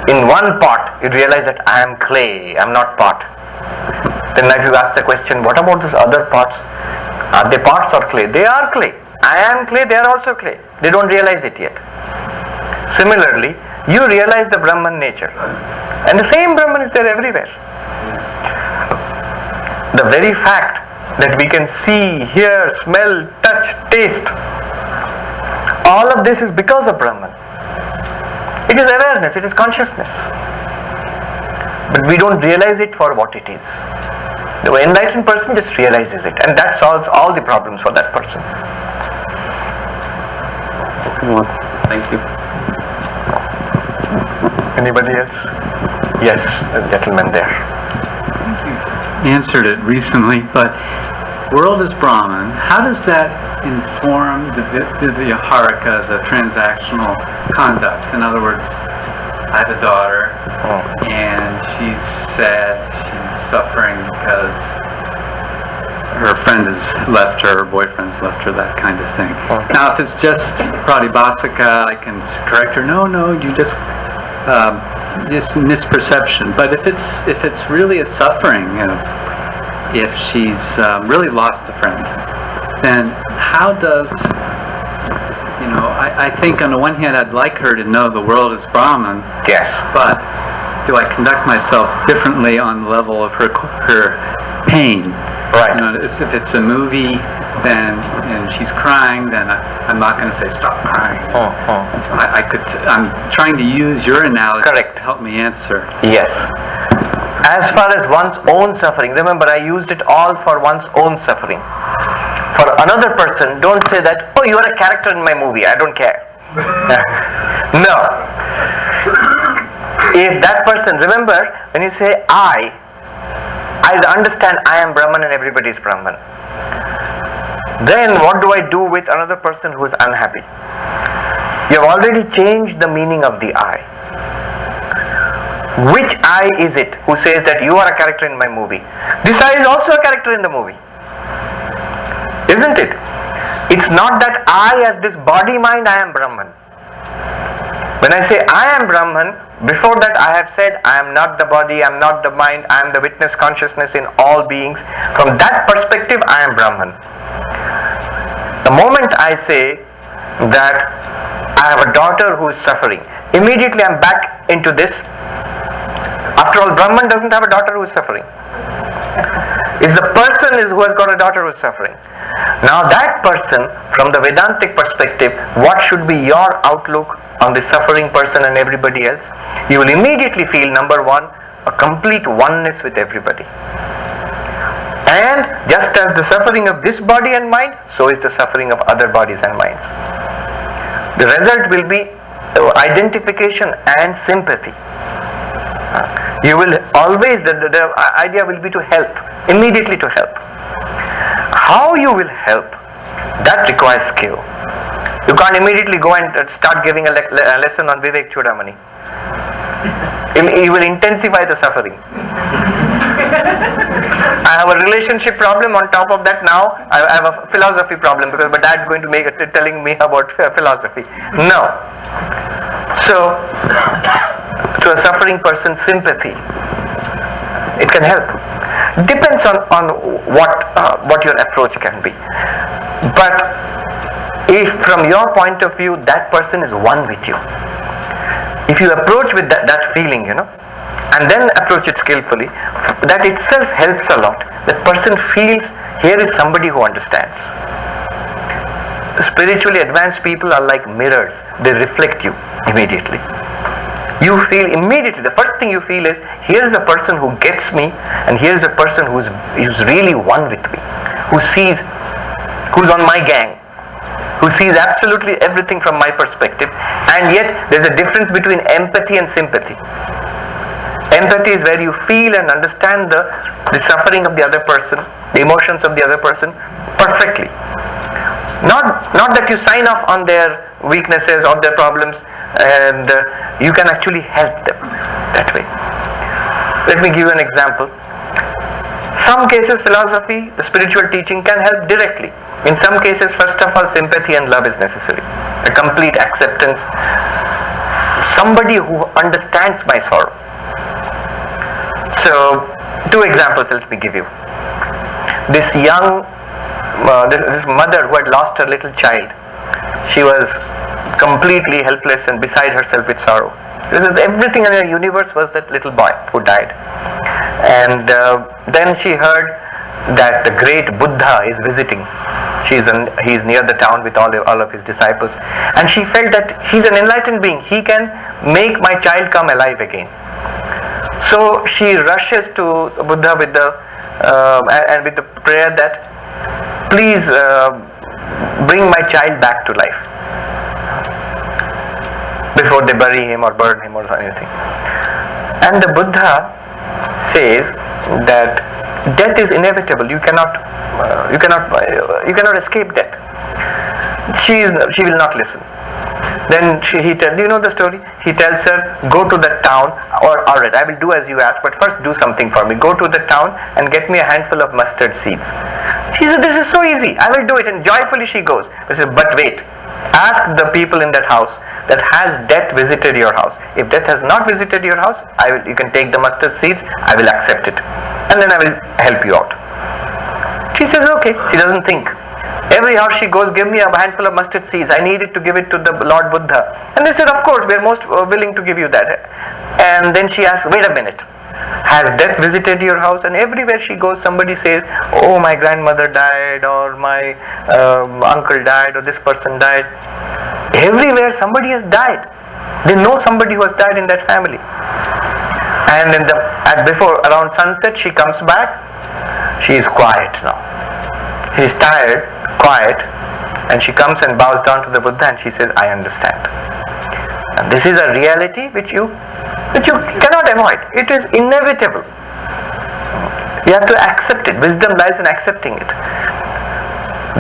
In one pot, you realize that I am clay, I am not pot. Then if you ask the question, what about these other pots? Are they pots or clay? They are clay. I am clay, they are also clay. They don't realize it yet. Similarly, you realize the Brahman nature. And the same Brahman is there everywhere. The very fact that we can see, hear, smell, touch, taste, all of this is because of Brahman. It is awareness, it is consciousness. But we don't realize it for what it is. The enlightened person just realizes it, and that solves all the problems for that person. Thank you. Anybody else? Yes, the gentleman there. You answered it recently, but world is Brahman. How does that inform the Vyaharika, the transactional conduct? In other words, I have a daughter, and she's sad, she's suffering because her friend has left her boyfriend's left her, that kind of thing. Now, if it's just pratibhasika, I can correct her. No, you just misperception. But if it's really a suffering, if she's really lost a friend, then how does, I think on the one hand I'd like her to know the world is Brahman. Yes. But do I conduct myself differently on the level of her pain? Right. If it's a movie, and she's crying, then I'm not going to say stop crying. I'm trying to use your analogy Correct. to help me answer. Yes. As far as one's own suffering, remember I used it all for one's own suffering. For another person, don't say that, oh, you are a character in my movie, I don't care. No. If that person, remember, when you say I understand I am Brahman and everybody is Brahman. Then what do I do with another person who is unhappy? You have already changed the meaning of the I. Which I is it who says that you are a character in my movie? This I is also a character in the movie. Isn't it? It's not that I as this body mind I am Brahman. When I say I am Brahman, before that I have said I am not the body, I am not the mind, I am the witness consciousness in all beings. From that perspective I am Brahman. The moment I say that I have a daughter who is suffering, immediately I am back into this. After all, Brahman doesn't have a daughter who is suffering. It's the person who has got a daughter who is suffering. Now that person, from the Vedantic perspective, what should be your outlook on the suffering person and everybody else? You will immediately feel, number one, a complete oneness with everybody. And just as the suffering of this body and mind, so is the suffering of other bodies and minds. The result will be identification and sympathy. You will always, the idea will be to help, immediately to help. How you will help, That requires skill. You can't immediately go and start giving a lesson on Vivekachudamani. You will intensify the suffering. I have a relationship problem. On top of that, now I have a philosophy problem because my dad's going to make telling me about philosophy. No. So, to a suffering person, sympathy. It can help. Depends on what your approach can be. But if from your point of view that person is one with you, if you approach with that feeling, and then approach it skillfully, that itself helps a lot. That person feels here is somebody who understands. Spiritually advanced people are like mirrors. They reflect you immediately. You feel immediately, the first thing you feel is, here is a person who gets me, and here is a person who's really one with me, who's on my gang, who sees absolutely everything from my perspective, and yet there's a difference between empathy and sympathy. Empathy is where you feel and understand the suffering of the other person, the emotions of the other person perfectly. Not that you sign off on their weaknesses or their problems, and you can actually help them that way. Let me give you an example. Some cases philosophy, the spiritual teaching can help directly. In some cases, first of all, sympathy and love is necessary. A complete acceptance. Somebody who understands my sorrow. So, 2 examples let me give you. This mother who had lost her little child, she was completely helpless and beside herself with sorrow. Everything in her universe was that little boy who died. And then she heard that the great Buddha is visiting. He's near the town with all of his disciples. And she felt that he's an enlightened being. He can make my child come alive again. So she rushes to Buddha with the prayer that, please bring my child back to life before they bury him or burn him or anything. And the Buddha says that death is inevitable. You cannot escape death. She will not listen. Then he tells, do you know the story? He tells her, go to the town, or alright, I will do as you ask, but first do something for me. Go to the town and get me a handful of mustard seeds. She said, this is so easy, I will do it. And joyfully she goes. She said, but wait, ask the people in that house, that has death visited your house? If death has not visited your house, you can take the mustard seeds, I will accept it. And then I will help you out. She says, okay. She doesn't think. Every house she goes, give me a handful of mustard seeds. I need it to give it to the Lord Buddha. And they said, of course, we are most willing to give you that. And then she asks, wait a minute. Has death visited your house? And everywhere she goes, somebody says, oh, my grandmother died, or my uncle died, or this person died. Everywhere somebody has died. They know somebody who has died in that family. And around sunset, she comes back. She is quiet now. She is tired, quiet, and she comes and bows down to the Buddha and she says, I understand. And this is a reality which you cannot avoid. It is inevitable. You have to accept it. Wisdom lies in accepting it.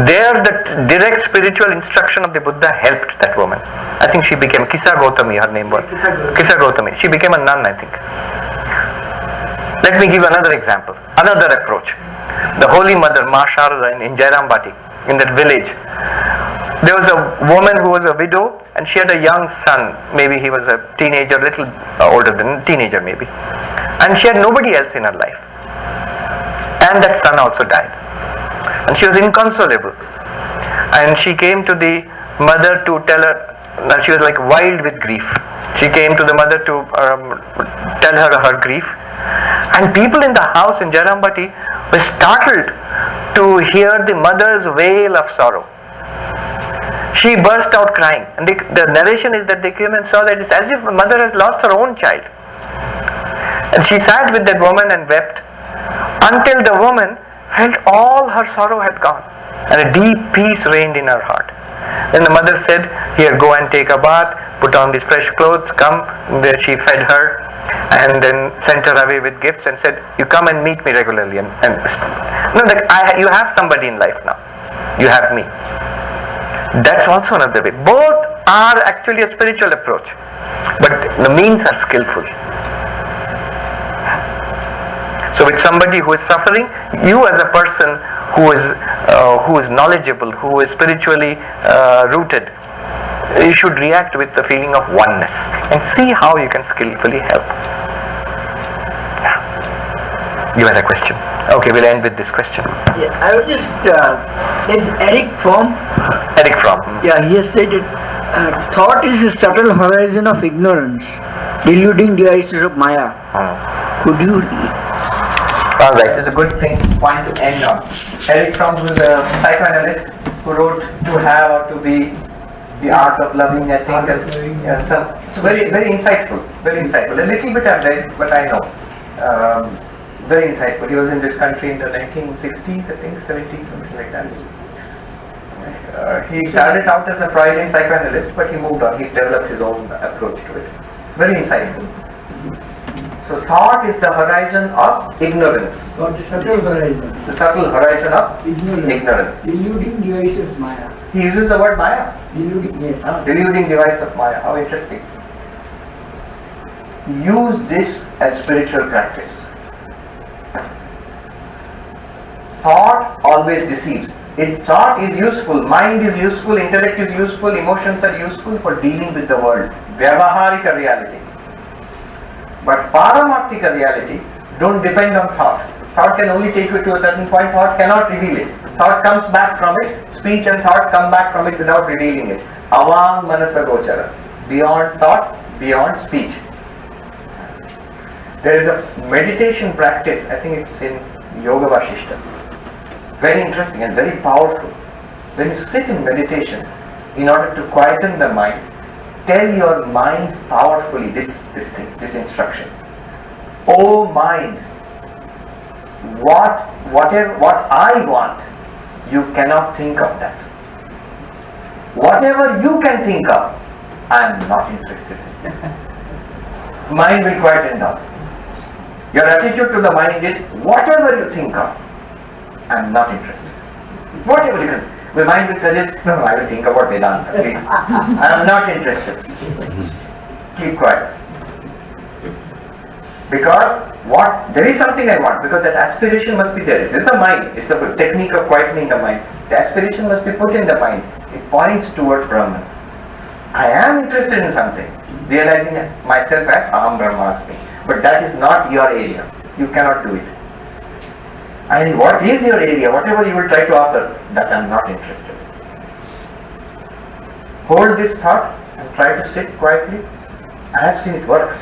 There, the direct spiritual instruction of the Buddha helped that woman. I think she became Kisa Gautami, her name was. Kisa Gautami. She became a nun, I think. Let me give another example, another approach. The Holy Mother, Ma Sharada in Jairambati, in that village. There was a woman who was a widow and she had a young son. Maybe he was a teenager, little older than a teenager maybe. And she had nobody else in her life. And that son also died. And she was inconsolable. And she came to the mother to tell her, she was like wild with grief. She came to the mother to tell her her grief. And people in the house in Jairambati were startled to hear the mother's wail of sorrow. She burst out crying. And the narration is that they came and saw that it's as if the mother has lost her own child. And she sat with that woman and wept until the woman felt all her sorrow had gone. And a deep peace reigned in her heart. Then the mother said, here, go and take a bath, put on these fresh clothes, come. There she fed her and then sent her away with gifts and said, you come and meet me regularly. You have somebody in life now. You have me. That's also another way. Both are actually a spiritual approach, but the means are skillful. So with somebody who is suffering, you as a person who is knowledgeable, who is spiritually rooted, you should react with the feeling of oneness and see how you can skillfully help. You had a question. Okay, we'll end with this question. Yeah, I was just, there's Eric Fromm. Eric Fromm. Yeah, he has stated, thought is a subtle horizon of ignorance, deluding devices of Maya. Could you... Alright, it's a good point to end on. Eric Fromm was a psychoanalyst who wrote To Have or To Be, The Art of Loving, I think. So very, very insightful, very insightful. A little bit I've read, but I know. Very insightful. He was in this country in the 1960s, I think, 70s, something like that. He started out as a Freudian psychoanalyst, but he moved on. He developed his own approach to it. Very insightful. So thought is the horizon of ignorance. Or the subtle horizon. The subtle horizon of ignorance. Deluding device of Maya. He uses the word Maya. Deluding, yes. Deluding device of Maya. How interesting. Use this as spiritual practice. Thought always deceives. Thought is useful, mind is useful, intellect is useful, emotions are useful for dealing with the world. Vyavaharika reality. But Paramarthika reality don't depend on thought. Thought can only take you to a certain point, thought cannot reveal it. Thought comes back from it, speech and thought come back from it without revealing it. Avang manasa gochara. Beyond thought, beyond speech. There is a meditation practice, I think it's in Yoga Vashishta. Very interesting and very powerful. When you sit in meditation, in order to quieten the mind, tell your mind powerfully this instruction. Oh mind, what I want, you cannot think of that. Whatever you can think of, I am not interested in. Mind will quieten down. Your attitude to the mind is, whatever you think of, I am not interested. Whatever you can. The mind will suggest, no, I will think about Vedanta, please. I am not interested. Keep quiet. Because there is something I want, because that aspiration must be there. It's the mind. It's the technique of quietening the mind. The aspiration must be put in the mind. It points towards Brahman. I am interested in something, realizing myself as Aham Brahmasmi. But that is not your area. You cannot do it. And what is your area? Whatever you will try to offer, that I am not interested. Hold this thought and try to sit quietly. I have seen it works,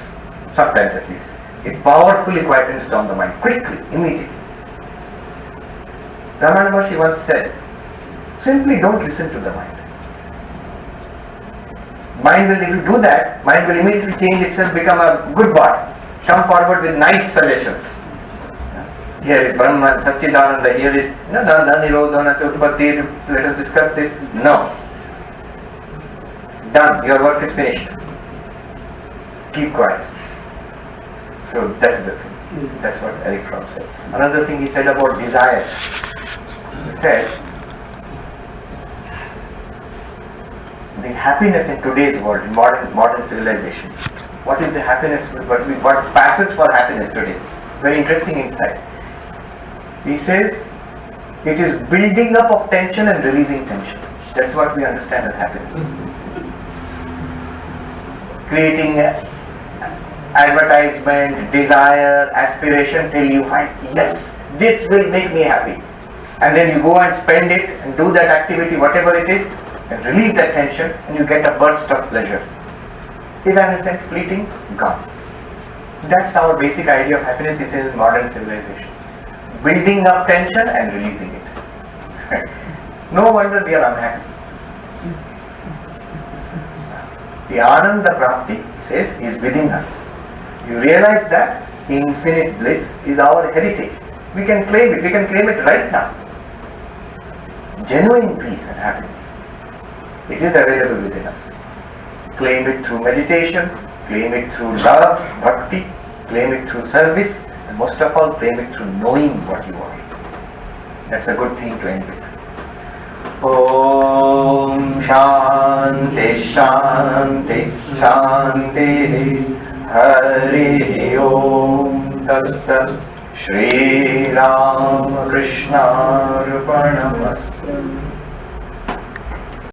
sometimes at least. It powerfully quietens down the mind, quickly, immediately. Ramana Maharshi once said, simply don't listen to the mind. Mind will, if you do that, mind will immediately change itself, become a good boy. Come forward with nice suggestions. Here is Brahman, Satchidananda, here is Nanda, Nirodhana, Chotupati, let us discuss this. No. Done, your work is finished. Keep quiet. So that's the thing. That's what Eric Fromm said. Another thing he said about desire. He said, the happiness in today's world, in modern civilization. What is the happiness, what passes for happiness today? Very interesting insight. He says, it is building up of tension and releasing tension. That's what we understand as happiness. Creating advertisement, desire, aspiration till you find, yes, this will make me happy. And then you go and spend it and do that activity, whatever it is, and release that tension and you get a burst of pleasure. Evanescent, fleeting, gone. That's our basic idea of happiness is in modern civilization. Building up tension and releasing it. No wonder we are unhappy. The Ananda Prapti says is within us. You realize that infinite bliss is our heritage. We can claim it. We can claim it right now. Genuine peace and happiness. It is available within us. Claim it through meditation, claim it through love, bhakti, claim it through service, and most of all, claim it through knowing what you are. That's a good thing to end with. Om Shanti Shanti Shanti Hari Om Tat Sat Shri Ramakrishna Arpanamastu.